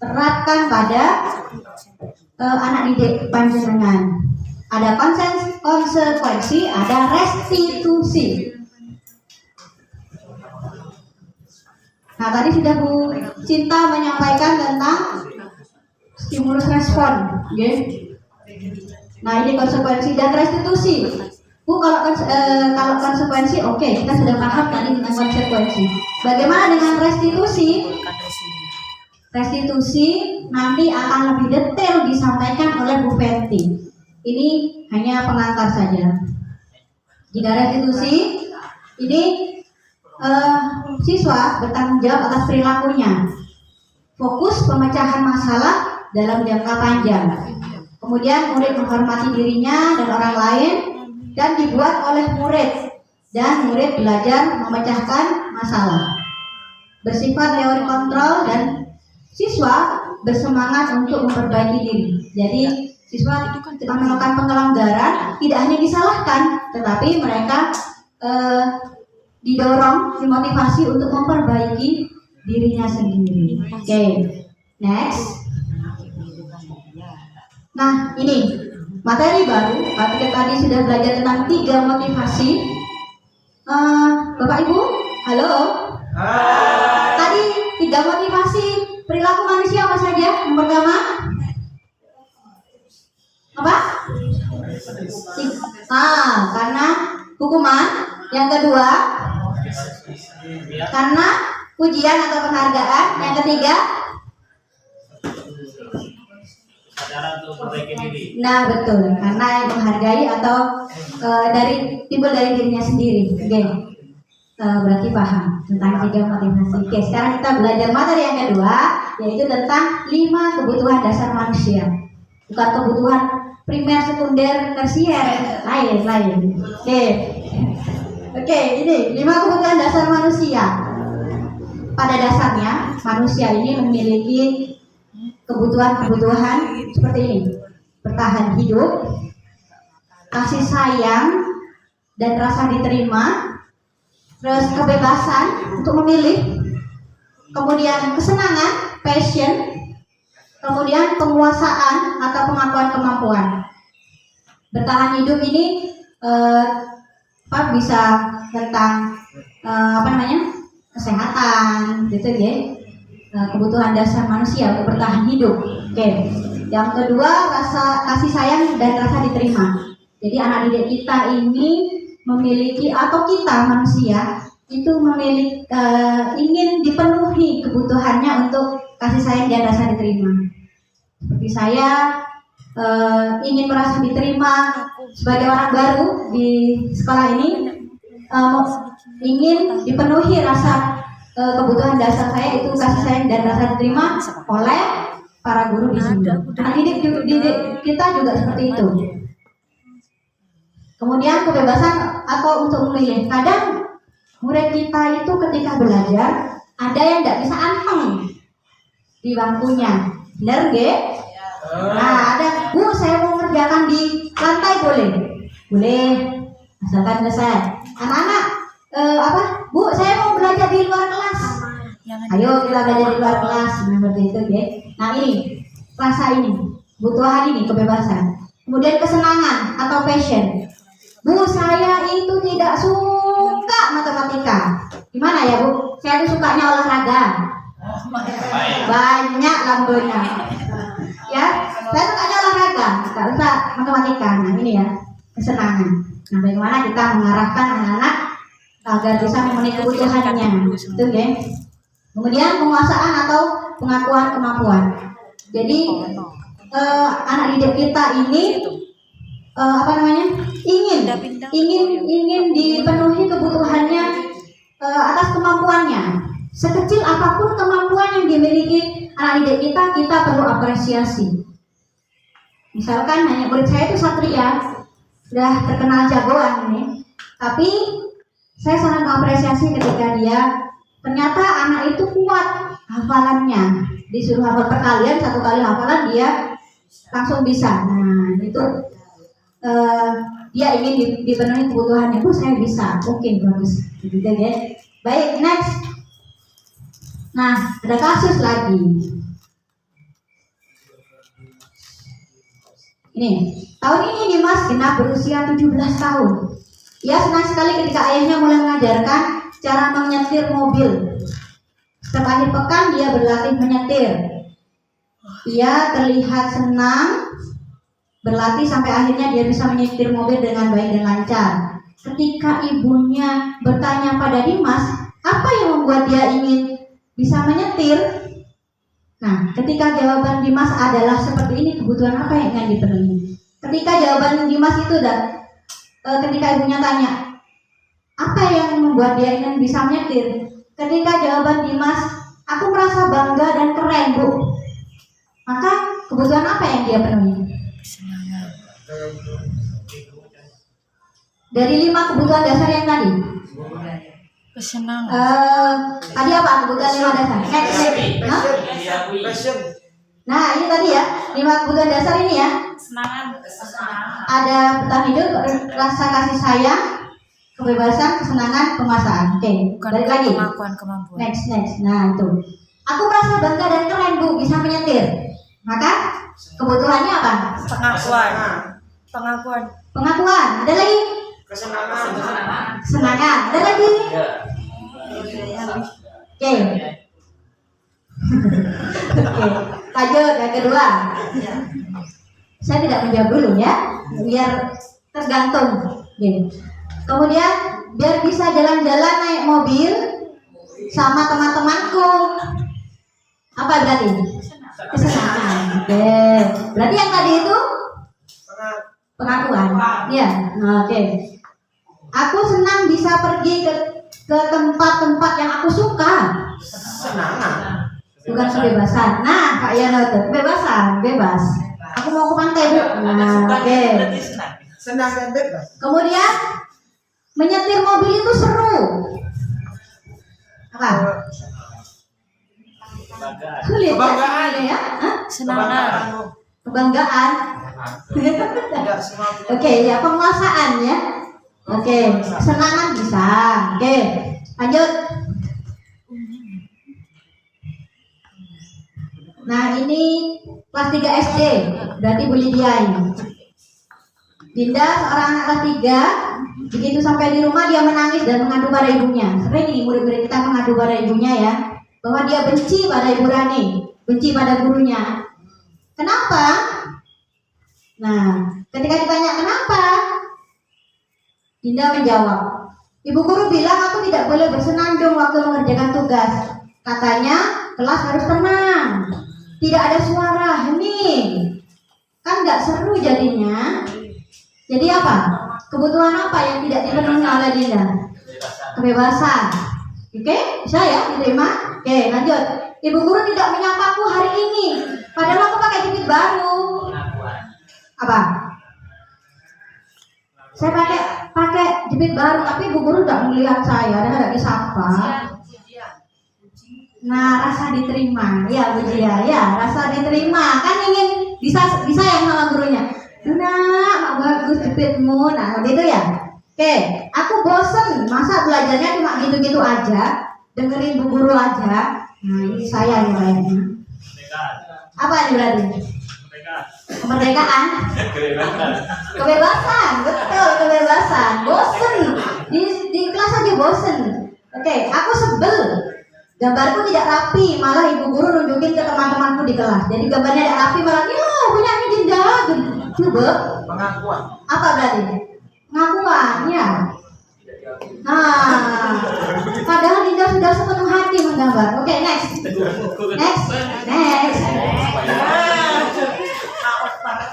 terapkan pada anak didik panjenengan. Ada konsekuensi, ada restitusi. Nah tadi sudah Bu Cinta menyampaikan tentang stimulus respon, okay? Nah ini konsekuensi dan restitusi. Bu kalau konsekuensi oke, kita sudah paham tadi tentang konsekuensi. Bagaimana dengan restitusi? Restitusi nanti akan lebih detail disampaikan oleh Bu Fenty. Ini hanya pengantar saja. Jika restitusi ini siswa bertanggung jawab atas perilakunya, fokus pemecahan masalah dalam jangka panjang. Kemudian murid menghormati dirinya dan orang lain, dan dibuat oleh murid, dan murid belajar memecahkan masalah. bersifat teori kontrol dan siswa bersemangat untuk memperbaiki diri. Jadi siswa ketika melakukan pelanggaran tidak hanya disalahkan, tetapi mereka didorong, dimotivasi untuk memperbaiki dirinya sendiri. Oke, next. Nah, ini materi baru. Kita tadi sudah belajar tentang 3 motivasi. Bapak Ibu, halo. Tadi 3 motivasi perilaku manusia apa saja? Yang pertama, apa? Karena hukuman. Yang kedua, karena pujian atau penghargaan. Yang ketiga, nah betul, karena yang menghargai atau timbul dari dirinya sendiri. Oke, berarti paham tentang 3 motivasi. Oke, sekarang kita belajar materi yang kedua, yaitu tentang 5 kebutuhan dasar manusia. Bukan kebutuhan primer, sekunder, tersier, lain. Oke, ini 5 kebutuhan dasar manusia. Pada dasarnya, manusia ini memiliki kebutuhan-kebutuhan seperti ini: bertahan hidup, kasih sayang dan rasa diterima, terus kebebasan untuk memilih, kemudian kesenangan, passion, kemudian penguasaan atau pengakuan kemampuan. Bertahan hidup ini bisa tentang kesehatan, gitu ya. Kebutuhan dasar manusia untuk bertahan hidup. Oke. Yang kedua, rasa kasih sayang dan rasa diterima. Jadi anak didik kita ini memiliki, atau kita manusia itu memiliki, ingin dipenuhi kebutuhannya untuk kasih sayang dan rasa diterima. Seperti saya ingin merasa diterima sebagai orang baru di sekolah ini, ingin dipenuhi rasa kebutuhan dasar saya itu kasih sayang dan rasa diterima oleh para guru di sini. Anak didik kita juga seperti itu. Kemudian kebebasan atau untuk memilih. Kadang murid kita itu ketika belajar ada yang tidak bisa anteng di bangkunya, benar nggih? Nah, ada, Bu, saya mau mengerjakan di lantai boleh, asalkan selesai. Anak-anak, Bu, saya mau belajar di luar kelas. Ayo kita belajar di luar kelas, seperti itu, ya. Nah, ini rasa ini, kebutuhan ini, kebebasan. Kemudian kesenangan atau passion. Bu, saya itu tidak suka matematika. Gimana ya, Bu? Saya tuh sukanya olahraga. Banyak lampunya. Ya, saya sukanya olahraga, nggak usah matematika. Nah, ini ya, kesenangan. Nah, bagaimana kita mengarahkan anak-anak agar bisa memenuhi kebutuhannya, itu ya. Kemudian penguasaan atau pengakuan kemampuan. Jadi anak didik kita ini ingin dipenuhi kebutuhannya atas kemampuannya. Sekecil apapun kemampuan yang dimiliki anak didik kita perlu apresiasi. Misalkan hanya murid saya itu Satria, sudah terkenal jagoan ini, tapi saya sangat mengapresiasi ketika dia ternyata anak itu kuat hafalannya. Disuruh hafal perkalian, 1 kali hafalan dia langsung bisa. Nah, itu dia ingin dipenuhi kebutuhannya. Bu, saya bisa. Oke, bagus. Gitu ya. Baik, next. Nah, ada kasus lagi. Ini, tahun ini Dimas genap berusia 17 tahun. Ia senang sekali ketika ayahnya mulai mengajarkan cara menyetir mobil. Setiap akhir pekan dia berlatih menyetir. Ia terlihat senang berlatih sampai akhirnya dia bisa menyetir mobil dengan baik dan lancar. Ketika ibunya bertanya pada Dimas, apa yang membuat dia ingin bisa menyetir? Nah, ketika jawaban Dimas adalah seperti ini, kebutuhan apa yang ingin dipenuhi? Ketika jawaban Dimas itu ketika ibunya tanya, apa yang membuat dia ingin bisa menyetir? Ketika jawaban Dimas, aku merasa bangga dan keren, Bu. Maka kebutuhan apa yang dia penuhi? Dari 5 kebutuhan dasar yang tadi. Kesenangan. Tadi apa kebutuhan 5 dasar? Hah? Passion. Nah ini tadi ya 5 kebutuhan dasar ini ya. Ada bertahan hidup, rasa kasih sayang, kebebasan, kesenangan, penguasaan. Oke, balik lagi. Kemampuan, kemampuan. Next. Nah itu. Aku merasa bangga dan keren Bu bisa menyetir. Maka kebutuhannya apa? Pengakuan. Pengakuan. Ada lagi? Kesenangan. Ada lagi? Oke. Oke. Lanjut yang kedua. Saya tidak menjawab dulu ya, biar tergantung. Oke. Kemudian biar bisa jalan-jalan naik mobil sama teman-temanku. Apa berarti? Kesenangan. Oke. Berarti yang tadi itu pengakuan. Ya. Oke. Aku senang bisa pergi ke tempat-tempat yang aku suka. Senangan. Bukan kebebasan. Nah, Kak Yana tuh kebebasan, bebas. Aku mau ke pantai Bu. Nah, oke. Senang dan bebas. Kemudian menyetir mobil itu seru. Apa? Sulit Kebanggaan. ya? Hah? Senangan. Kebanggaan. Tidak semua punya. Oke, ya penguasaan ya. Oke, kesenangan bisa. Oke, lanjut. Nah ini kelas 3 SD, berarti Bu Lydia ini. Dinda seorang anak kelas 3, begitu sampai di rumah dia menangis dan mengadu pada ibunya. Sering ini murid-murid kita mengadu pada ibunya ya, bahwa dia benci pada Ibu Rani, benci pada gurunya. Kenapa? Nah, ketika ditanya kenapa, Dinda menjawab, Ibu guru bilang aku tidak boleh bersenandung waktu mengerjakan tugas. Katanya kelas harus tenang, tidak ada suara, hening. Kan nggak seru jadinya. Jadi apa? Kebutuhan apa yang tidak dipenuhi oleh Dinda? Kebebasan. Oke, bisa ya diterima? Oke, lanjut. Ibu guru tidak menyapaku hari ini, padahal aku pakai jepit baru. Apa? Saya pakai jepit baru, tapi ibu guru tidak melihat saya, dan tidak disapa. Nah, rasa diterima, ya Bu Jia, ya rasa diterima. Kan ingin disayang sama gurunya. Nah, bagus jepitmu, nah begitu ya. Oke, aku bosen, masa belajarnya cuma gitu-gitu aja, dengerin Bu guru aja. Nah, ini saya nih kayaknya. Apa ini berarti? Kemerdekaan. Kebebasan, betul kebebasan. Bosen, di kelas aja bosen. Oke, aku sebel. Gambarku tidak rapi, malah ibu guru nunjukin ke teman-temanku di kelas. Jadi gambarnya tidak rapi, malah ya punya ini Dinda. Coba. Pengakuan. Apa berarti? Pengakuan, ya. Nah, padahal Dinda sudah sepenuh hati menggambar. Oke, next.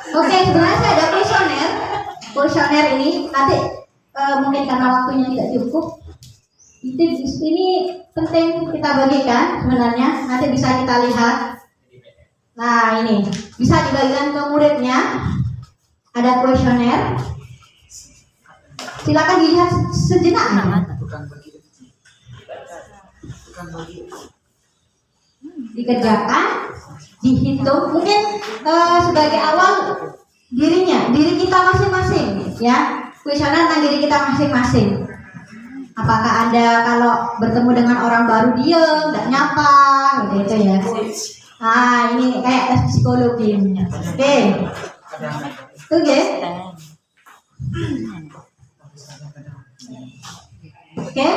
Oke, sebenarnya saya ada kuesioner ini nanti mungkin karena waktunya tidak cukup. Ini penting kita bagikan sebenarnya, nanti bisa kita lihat. Nah ini bisa dibagikan ke muridnya, ada kuesioner, silakan dilihat sejenak. Dikerjakan, dihitung, mungkin sebagai awal diri kita masing-masing ya, kuesioner tentang diri kita masing-masing. Apakah Anda kalau bertemu dengan orang baru diem, nggak nyapa, gitu ya? Ah, ini kayak tes psikologi. Oke. Oke.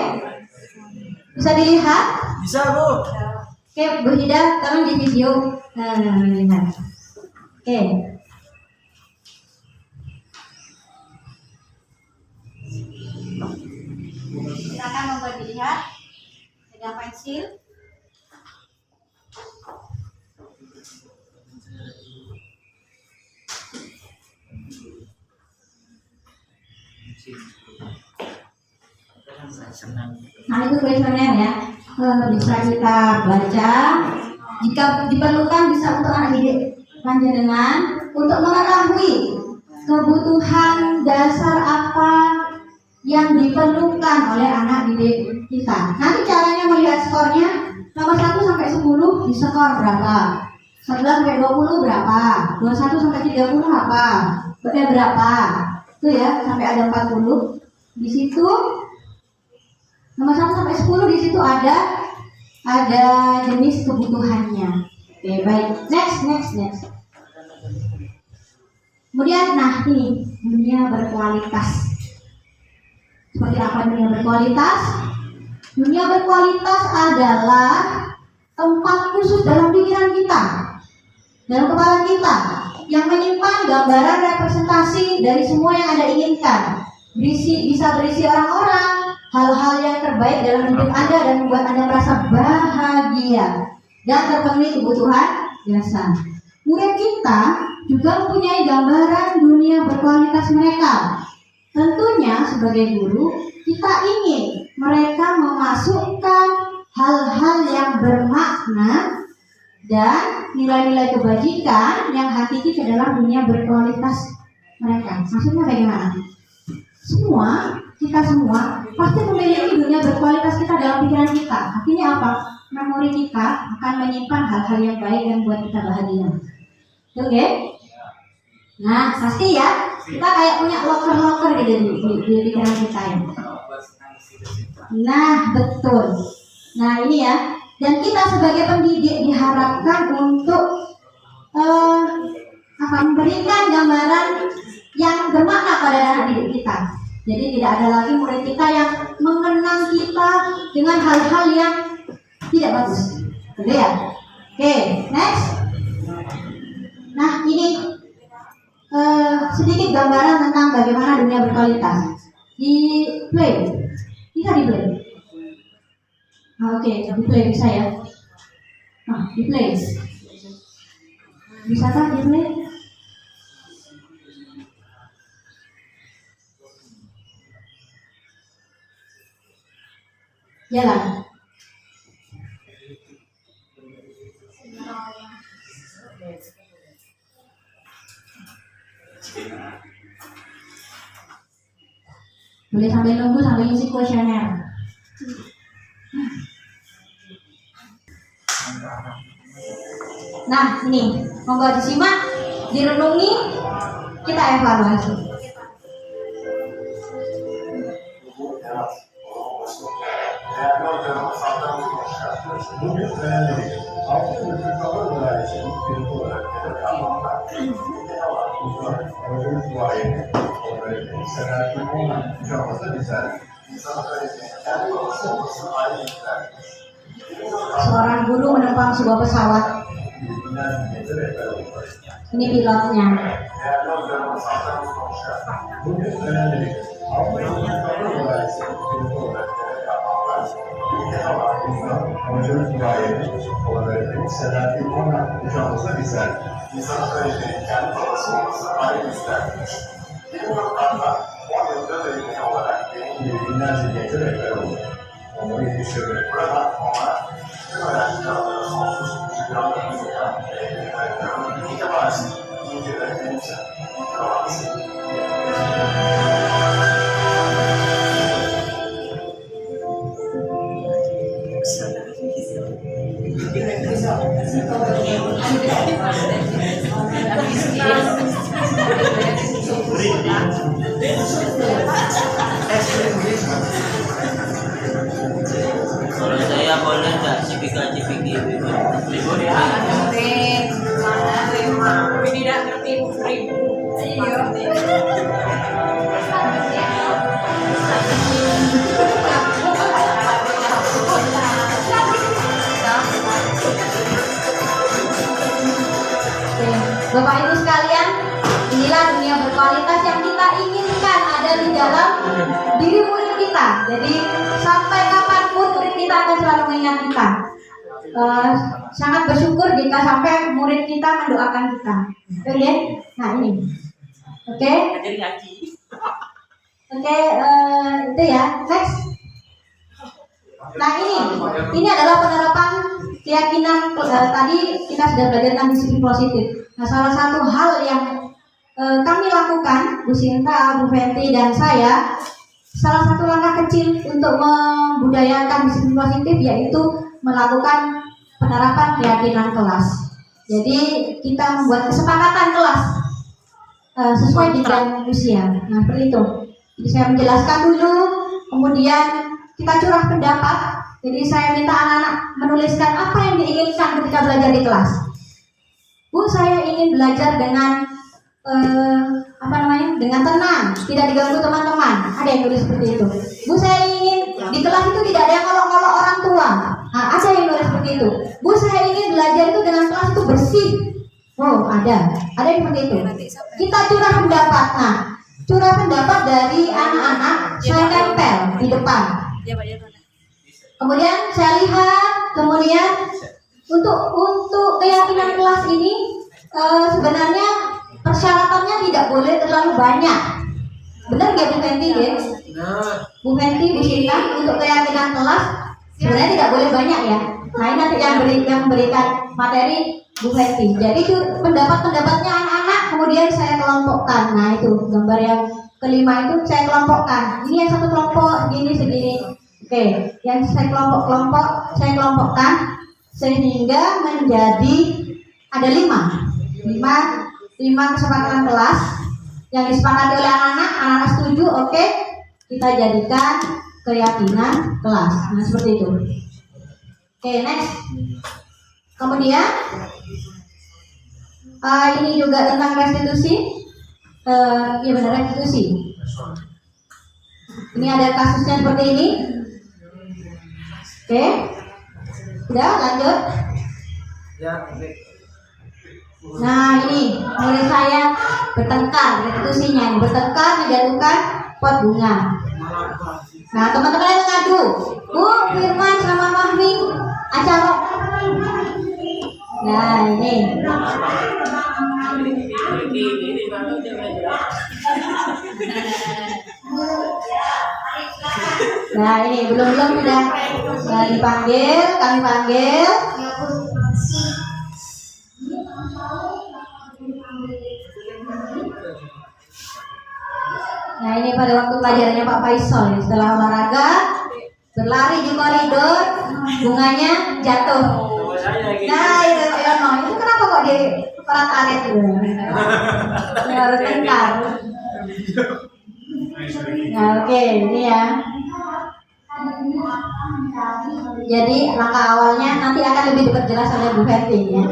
Bisa dilihat? Bisa Bu. Oke, Bu Hida, tolong di video. Nah, lihat. Oke. Silakan membuat dilihat dengan pensil. Nah itu kuesioner ya, bisa kita baca. Jika diperlukan bisa untuk anak didik panjenengan untuk mengetahui kebutuhan dasar apa yang diperlukan oleh anak didik kita. Nanti caranya melihat skornya, nomor 1 sampai 10 di skor berapa? 11 sampai 20 berapa? 21 sampai 30 apa? Berapa? Itu ya, sampai ada 40. Di situ nomor 1 sampai 10 di situ ada jenis kebutuhannya. Oke, baik. Next. Kemudian, nah ini dunia berkualitas. Seperti apa dunia berkualitas? Dunia berkualitas adalah tempat khusus dalam pikiran kita, dalam kepala kita, yang menyimpan gambaran representasi dari semua yang Anda inginkan. Bisa berisi orang-orang, hal-hal yang terbaik dalam hidup Anda dan membuat Anda merasa bahagia dan terpenuhi kebutuhan dasar. Murid kita juga mempunyai gambaran dunia berkualitas mereka. Tentunya sebagai guru, kita ingin mereka memasukkan hal-hal yang bermakna dan nilai-nilai kebajikan yang hakiki ke dalam dunia berkualitas mereka. Maksudnya bagaimana? Kita semua pasti memiliki dunia berkualitas kita dalam pikiran kita. Artinya apa? Memori kita akan menyimpan hal-hal yang baik yang buat kita bahagia. Oke? Nah, pasti ya, kita kayak punya loker-loker gitu di pikiran kita ya. Nah, betul. Nah, ini ya. Dan kita sebagai pendidik diharapkan untuk memberikan gambaran yang bermakna pada anak didik kita. Jadi tidak ada lagi murid kita yang mengenang kita dengan hal-hal yang tidak bagus. Gitu ya? Oke, next. Nah, ini sedikit gambaran tentang bagaimana dunia berkualitas. Di play, bisa di play. Oke, di play bisa ya. Di play. Bisa kan di play? Jalan. Boleh sambil nunggu sambil isi kuesioner. Nah, ini monggo disimak, direnungi, kita evaluasi. Seorang guru menumpang sebuah pesawat. Ini pilotnya. Kalau saya boleh nggak cipika-cipiki libur ya? Tidak ngerti ribu. Bapak Ibu sekalian, inilah dunia berkualitas yang kita inginkan ada di dalam diri murid kita. Jadi sampai kapanpun murid kita akan selalu mengingat kita. Sangat bersyukur jika sampai murid kita mendoakan kita. Oke, nah ini. Oke. Oke, itu ya. Next. Nah ini adalah penerapan keyakinan tadi kita sudah belajar tentang disiplin positif. Nah, salah satu hal yang kami lakukan, Bu Sinta, Bu Fenty dan saya salah satu langkah kecil untuk membudayakan disiplin positif yaitu melakukan penerapan keyakinan kelas. Jadi kita membuat kesepakatan kelas sesuai dengan usia. Nah, seperti itu. Jadi saya menjelaskan dulu, kemudian kita curah pendapat. Jadi saya minta anak-anak menuliskan apa yang diinginkan ketika belajar di kelas. Bu, saya ingin belajar dengan dengan tenang, tidak diganggu teman-teman. Ada yang nulis seperti itu. Bu, saya ingin di kelas itu tidak ada yang ngolok-ngolok orang tua. Nah, ada yang nulis seperti itu. Bu, saya ingin belajar itu dengan kelas itu bersih. Oh, ada yang seperti itu. Kita curah pendapat. Nah, curah pendapat dari anak-anak saya tempel di depan. Kemudian saya lihat, kemudian untuk keyakinan kelas ini sebenarnya persyaratannya tidak boleh terlalu banyak. Benar nggak Bu Fenty ya? Bu Fenty, Bu Sinta, untuk keyakinan kelas sebenarnya tidak boleh banyak ya. Nah, ini nanti yang memberikan materi Bu Fenty. Jadi itu pendapat-pendapatnya anak-anak kemudian saya kelompokkan. Nah, itu gambar yang kelima itu saya kelompokkan. Ini yang satu kelompok segini. Oke, yang saya kelompokkan sehingga menjadi ada lima kesepakatan kelas yang disepakati oleh anak-anak setuju, oke, kita jadikan keyakinan kelas. Nah, seperti itu. Oke, next. Kemudian ini juga tentang restitusi. Iya benar, restitusi. Ini ada kasusnya seperti ini. Oke, udah lanjut. Nah, ini murid saya bertengkar, restitusinya bertengkar menjatuhkan pot bunga. Nah, teman-teman yang mengadu, Bu Firman sama Mahmi acara. Nah, ini. Nah, ini belum sudah kami panggil. Nah, ini pada waktu pelajarannya Pak Faisal ya, setelah olahraga berlari di koridor, bunganya jatuh. Nah, itu Pak Yono, itu kenapa kok di peran karet itu? Harus tengkar. Nah, oke, ini ya. Jadi langkah awalnya nanti akan lebih diperjelas oleh Bu Fenty ya.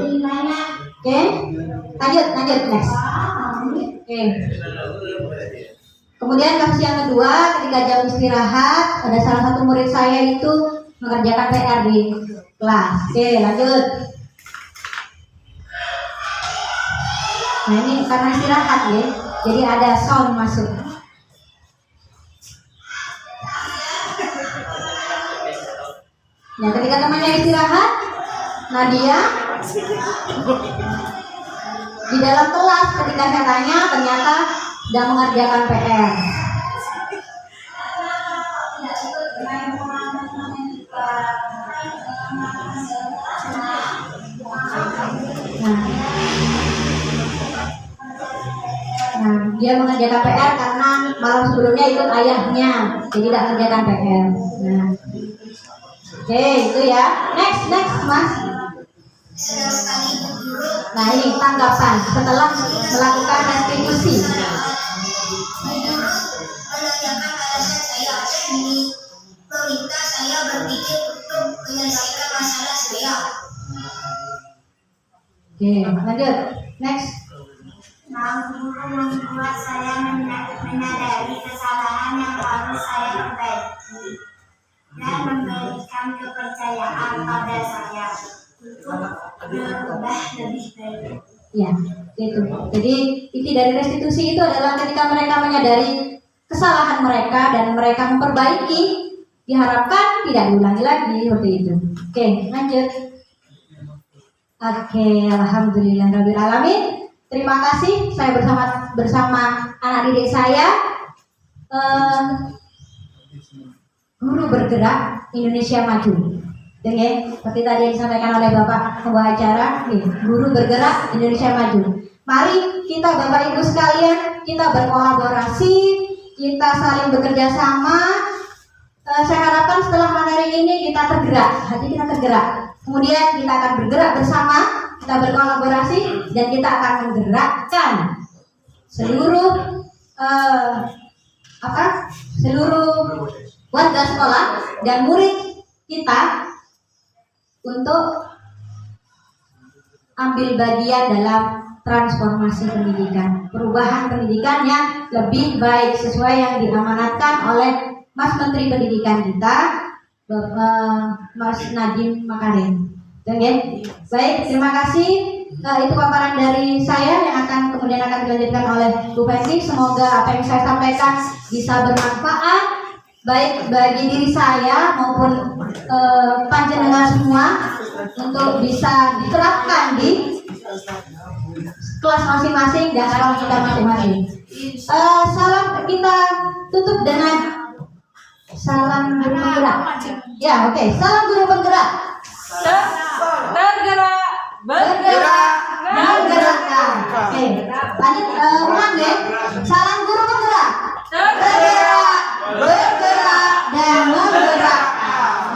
Oke, lanjut next. Oke. Kemudian kasus yang kedua, ketika jam istirahat, ada salah satu murid saya itu mengerjakan PR di kelas. Oke, lanjut. Nah, ini karena istirahat ya, jadi ada sound masuk. Nah, ketika temannya istirahat, Nadia di dalam kelas ketika saya tanya ternyata sedang mengerjakan PR. Nah, dia mengerjakan PR karena malam sebelumnya ikut ayahnya, jadi tidak mengerjakan PR. Nah, oke, itu ya. Next, Mas. Nah, ini tanggapan setelah melakukan restitusi. Oke, lanjut. Next. Guru membuat saya menyadari kesalahan yang harus saya perbaiki dan memberikan kepercayaan pada saya untuk berubah lebih baik. Ya, itu. Jadi inti dari restitusi itu adalah ketika mereka menyadari kesalahan mereka dan mereka memperbaiki, diharapkan tidak diulangi lagi seperti itu. Oke, lanjut. Oke, alhamdulillahirabbil alamin. Terima kasih, saya bersama anak didik saya, Guru Bergerak Indonesia Maju. Dengan seperti tadi yang disampaikan oleh Bapak Pembawa acara, Guru Bergerak Indonesia Maju. Mari kita Bapak Ibu sekalian, kita berkolaborasi, kita saling bekerja sama. Saya harapkan setelah materi ini kita tergerak, hati kita tergerak. Kemudian kita akan bergerak bersama, kita berkolaborasi, dan kita akan menggerakkan seluruh seluruh warga sekolah dan murid kita untuk ambil bagian dalam transformasi pendidikan, perubahan pendidikan yang lebih baik sesuai yang diamanatkan oleh Mas Menteri Pendidikan kita, Mas Nadiem Makarim. Oke, baik, terima kasih. Itu paparan dari saya yang kemudian akan dilanjutkan oleh Bu Fensi. Semoga apa yang saya sampaikan bisa bermanfaat baik bagi diri saya maupun panjenengan semua untuk bisa diterapkan di kelas masing-masing dan sekolah kita masing-masing. Salam kita tutup dengan salam guru penggerak. Ya, oke. Salam guru penggerak. Tergerak, Bergerak, menggerakkan. Oke. Lanjut ulang deh. Salam guru penggerak. Tergerak, bergerak, dan menggerakkan.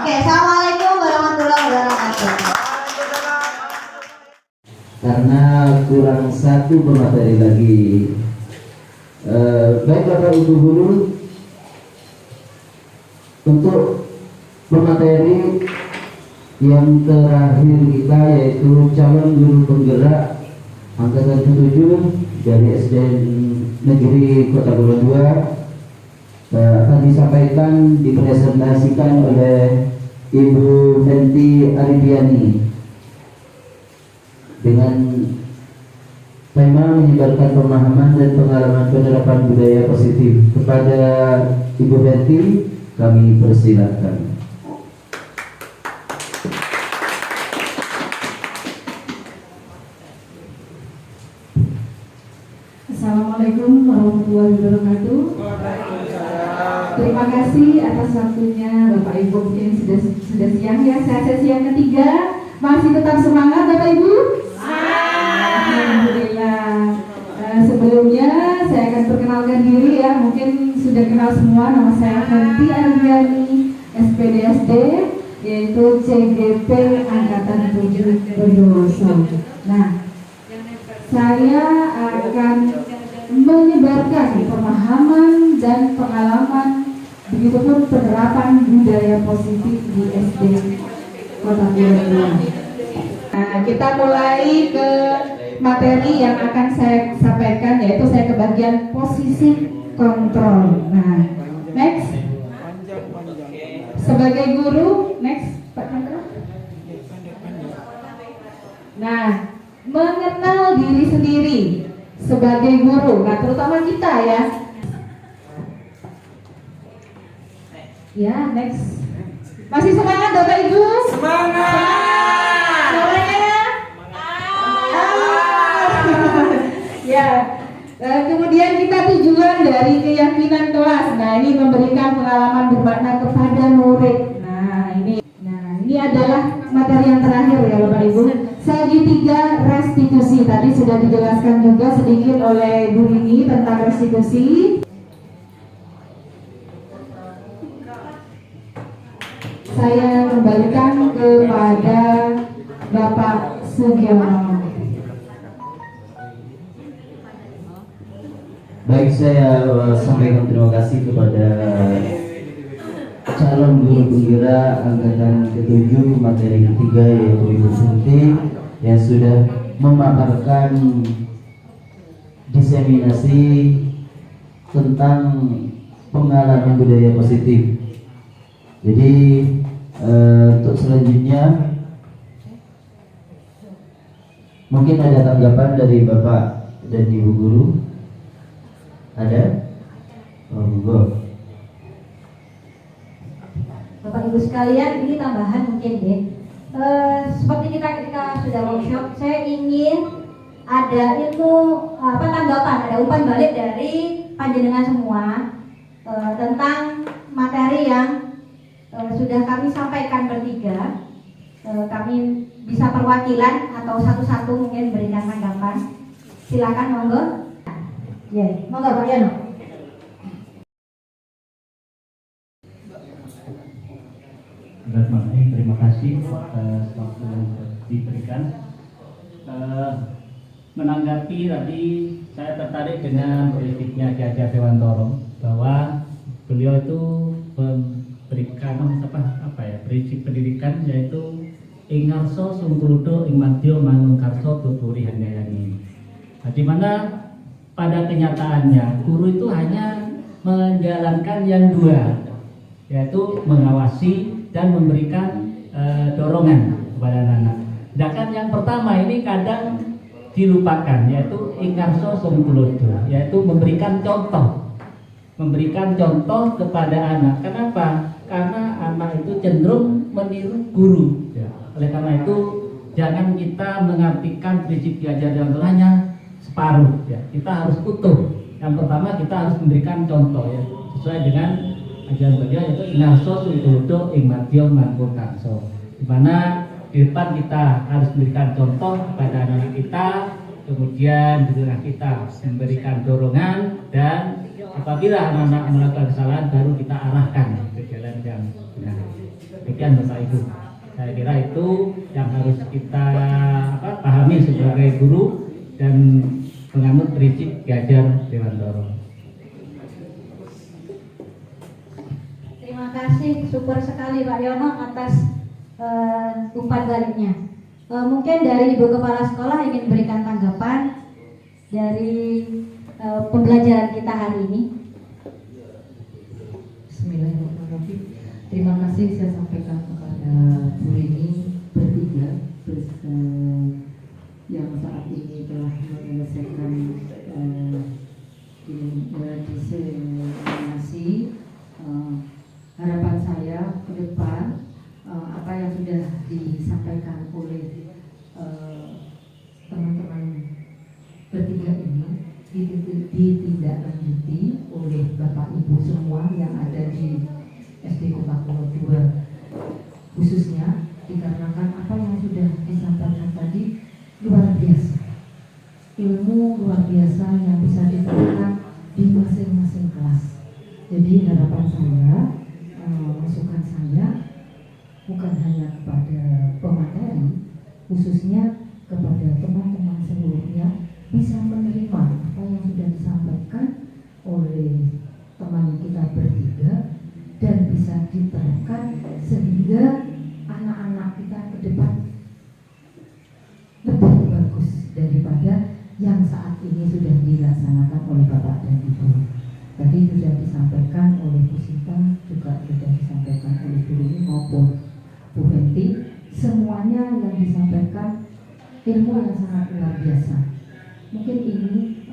Oke. Assalamualaikum warahmatullahi wabarakatuh. Karena kurang satu pemateri lagi. Baik Bapak Ibu Guru, untuk pemateri yang terakhir kita yaitu calon guru penggerak angkatan ke-7 dari SD Negeri Kota Kulon II akan disampaikan, dipresentasikan oleh Ibu Fenty Aridiani dengan tema menyebarkan pemahaman dan pengalaman penerapan budaya positif. Kepada Ibu Fenty kami persilakan. Assalamualaikum warahmatullahi wabarakatuh. Terima kasih atas waktunya Bapak Ibu. Mungkin sudah siang ya, sesi yang ketiga. Masih tetap semangat Bapak Ibu? Alhamdulillah. Sebelumnya saya akan perkenalkan diri ya. Mungkin sudah kenal semua, nama saya Fenty Aridiani, SPDSD, yaitu CGP Angkatan 7 Bondowoso. Nah, saya akan menyebarkan pemahaman dan pengalaman, begitupun penerapan budaya positif di SD Kota Kulon II. Nah, kita mulai ke materi yang akan saya sampaikan, yaitu saya ke bagian posisi kontrol. Nah, next. Sebagai guru, next Pak Chandra. Nah, mengenal diri sendiri sebagai guru, nah terutama kita ya. Ya, next. Masih semangat Bapak Ibu? Semangat. Suaranya? Ya. Kemudian kita tujuan dari keyakinan kelas. Nah, ini memberikan pengalaman bermakna kepada murid. Nah, ini adalah materi yang terakhir ya Bapak Ibu. Segitiga restitusi, tadi sudah dijelaskan juga sedikit oleh Bu Rini tentang restitusi. Saya kembalikan kepada Bapak Sugiono. Baik, saya sampaikan terima kasih kepada calon guru penggerak angkatan ke-7 materi ketiga yaitu Ibu Fenty yang sudah memaparkan diseminasi tentang pengalaman budaya positif. Jadi untuk selanjutnya mungkin ada tanggapan dari Bapak dan Ibu guru. Ada? Oh, monggo. Bapak Ibu sekalian, ini tambahan mungkin deh. Seperti kita ketika sudah workshop, saya ingin ada tanggapan, ada umpan balik dari panjenengan semua tentang materi yang sudah kami sampaikan bertiga. Kami bisa perwakilan atau satu-satu mungkin berikan tanggapan. Silakan monggo. Ya, monggo Pak Yono. terima kasih atas waktu yang diberikan. Menanggapi tadi, saya tertarik dengan prinsipnya Ki Hajar Dewantoro bahwa beliau itu memberikan prinsip pendidikan yaitu ing ngarsa sungkuldo ing madya mangun karsa tuturi handayani. Di mana pada kenyataannya guru itu hanya menjalankan yang dua, yaitu mengawasi dan memberikan dorongan kepada anak-anak. Sedangkan yang pertama ini kadang dilupakan, yaitu ingarso sungkulodo, yaitu memberikan contoh kepada anak. Kenapa? Karena anak itu cenderung meniru guru. Ya. Oleh karena itu jangan kita mengartikan prinsip Ki Hajar Dewantoro hanya separuh. Ya. Kita harus utuh. Yang pertama kita harus memberikan contoh, ya, sesuai dengan ajaran beliau yaitu ingarso sungkulodo ing madya mangun karsa. Di mana di depan kita harus memberikan contoh kepada anak-anak kita, kemudian di tengah kita memberikan dorongan, dan apabila anak-anak melakukan kesalahan baru kita arahkan ke jalan yang benar. Demikian Bapak Ibu, saya kira itu yang harus kita pahami sebagai guru dan menganut prinsip Ki Hajar Dewantoro. Terima kasih, super sekali Pak Yono atas umpan baliknya. Mungkin dari Ibu Kepala Sekolah ingin berikan tanggapan dari pembelajaran kita hari ini. Bismillahirrahmanirrahim. Terima kasih saya sampaikan kepada Bu Rini bertiga yang saat ini telah menyelesaikan diseminasi. Harapan saya ke depan apa yang sudah disampaikan oleh teman-teman bertiga ini ditindaklanjuti oleh Bapak Ibu semua yang ada di SD Kota Pulau II, khususnya dikarenakan apa yang sudah disampaikan tadi luar biasa, ilmu luar biasa yang bisa diterapkan di masing-masing kelas. Jadi harapan saya, masukan saya bukan hanya kepada pemateri, khususnya kepada teman-teman seluruhnya bisa menerima apa yang sudah disampaikan oleh teman kita bertiga dan bisa diterapkan sehingga anak-anak kita ke depan lebih bagus daripada yang saat ini sudah dilaksanakan oleh Bapak dan Ibu. Tadi sudah disampaikan oleh Bu Sinta, juga sudah disampaikan oleh Bu Rini maupun Bu Henti, semuanya yang disampaikan ilmu yang sangat luar biasa. Mungkin ini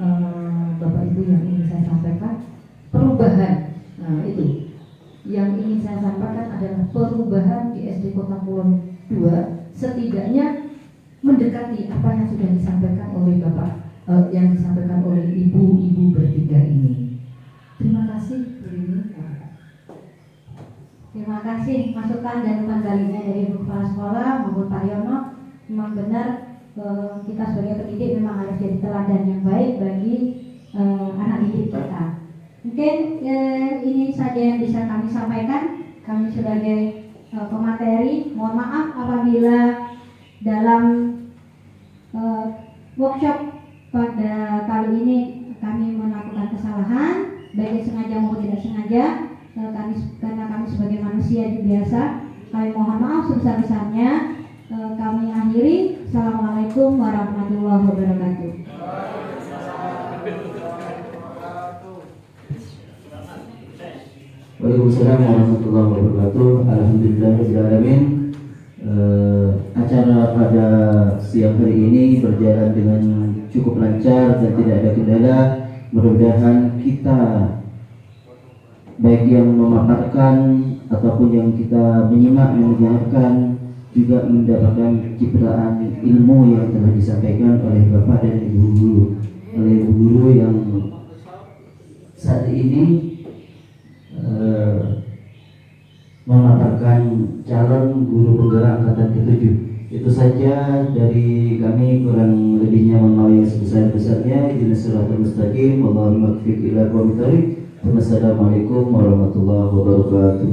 Bapak Ibu yang ingin saya sampaikan perubahan. Itu yang ingin saya sampaikan adalah perubahan di SD Kota Pulau II, setidaknya mendekati apa yang sudah disampaikan oleh Bapak, yang disampaikan oleh ibu-ibu bertiga ini. Terima kasih Bu Rini. Terima kasih masukan dan umpan baliknya dari Ibu Kepala Sekolah maupun Pak Yono. Memang benar kita sebagai pendidik memang harus jadi teladan yang baik bagi anak didik kita. Mungkin ini saja yang bisa kami sampaikan. Kami sebagai pemateri, mohon maaf apabila dalam workshop pada kali ini kami melakukan kesalahan, baik sengaja maupun tidak sengaja. Karena kami sebagai manusia biasa, kami mohon maaf sebesar-besarnya. Kami akhiri. Assalamualaikum warahmatullahi wabarakatuh. Waalaikumsalam warahmatullahi wabarakatuh. Alhamdulillahirrahmanirrahim. Acara pada siang hari ini berjalan dengan cukup lancar dan tidak ada kendala. Mudah-mudahan kita, baik yang memaparkan ataupun yang kita menyimak mendengarkan, juga mendapatkan cipraan ilmu yang telah disampaikan oleh Bapak dan Ibu guru, oleh Ibu guru yang saat ini memaparkan calon guru penggerak angkatan ke-7. Itu saja dari kami, kurang lebihnya mohon maaf yang sebesar-besarnya. Ihdinas siratal mustaqim, Allahumma muwaffiq ila aqwamit thoriq. Wassalamualaikum warahmatullahi wabarakatuh.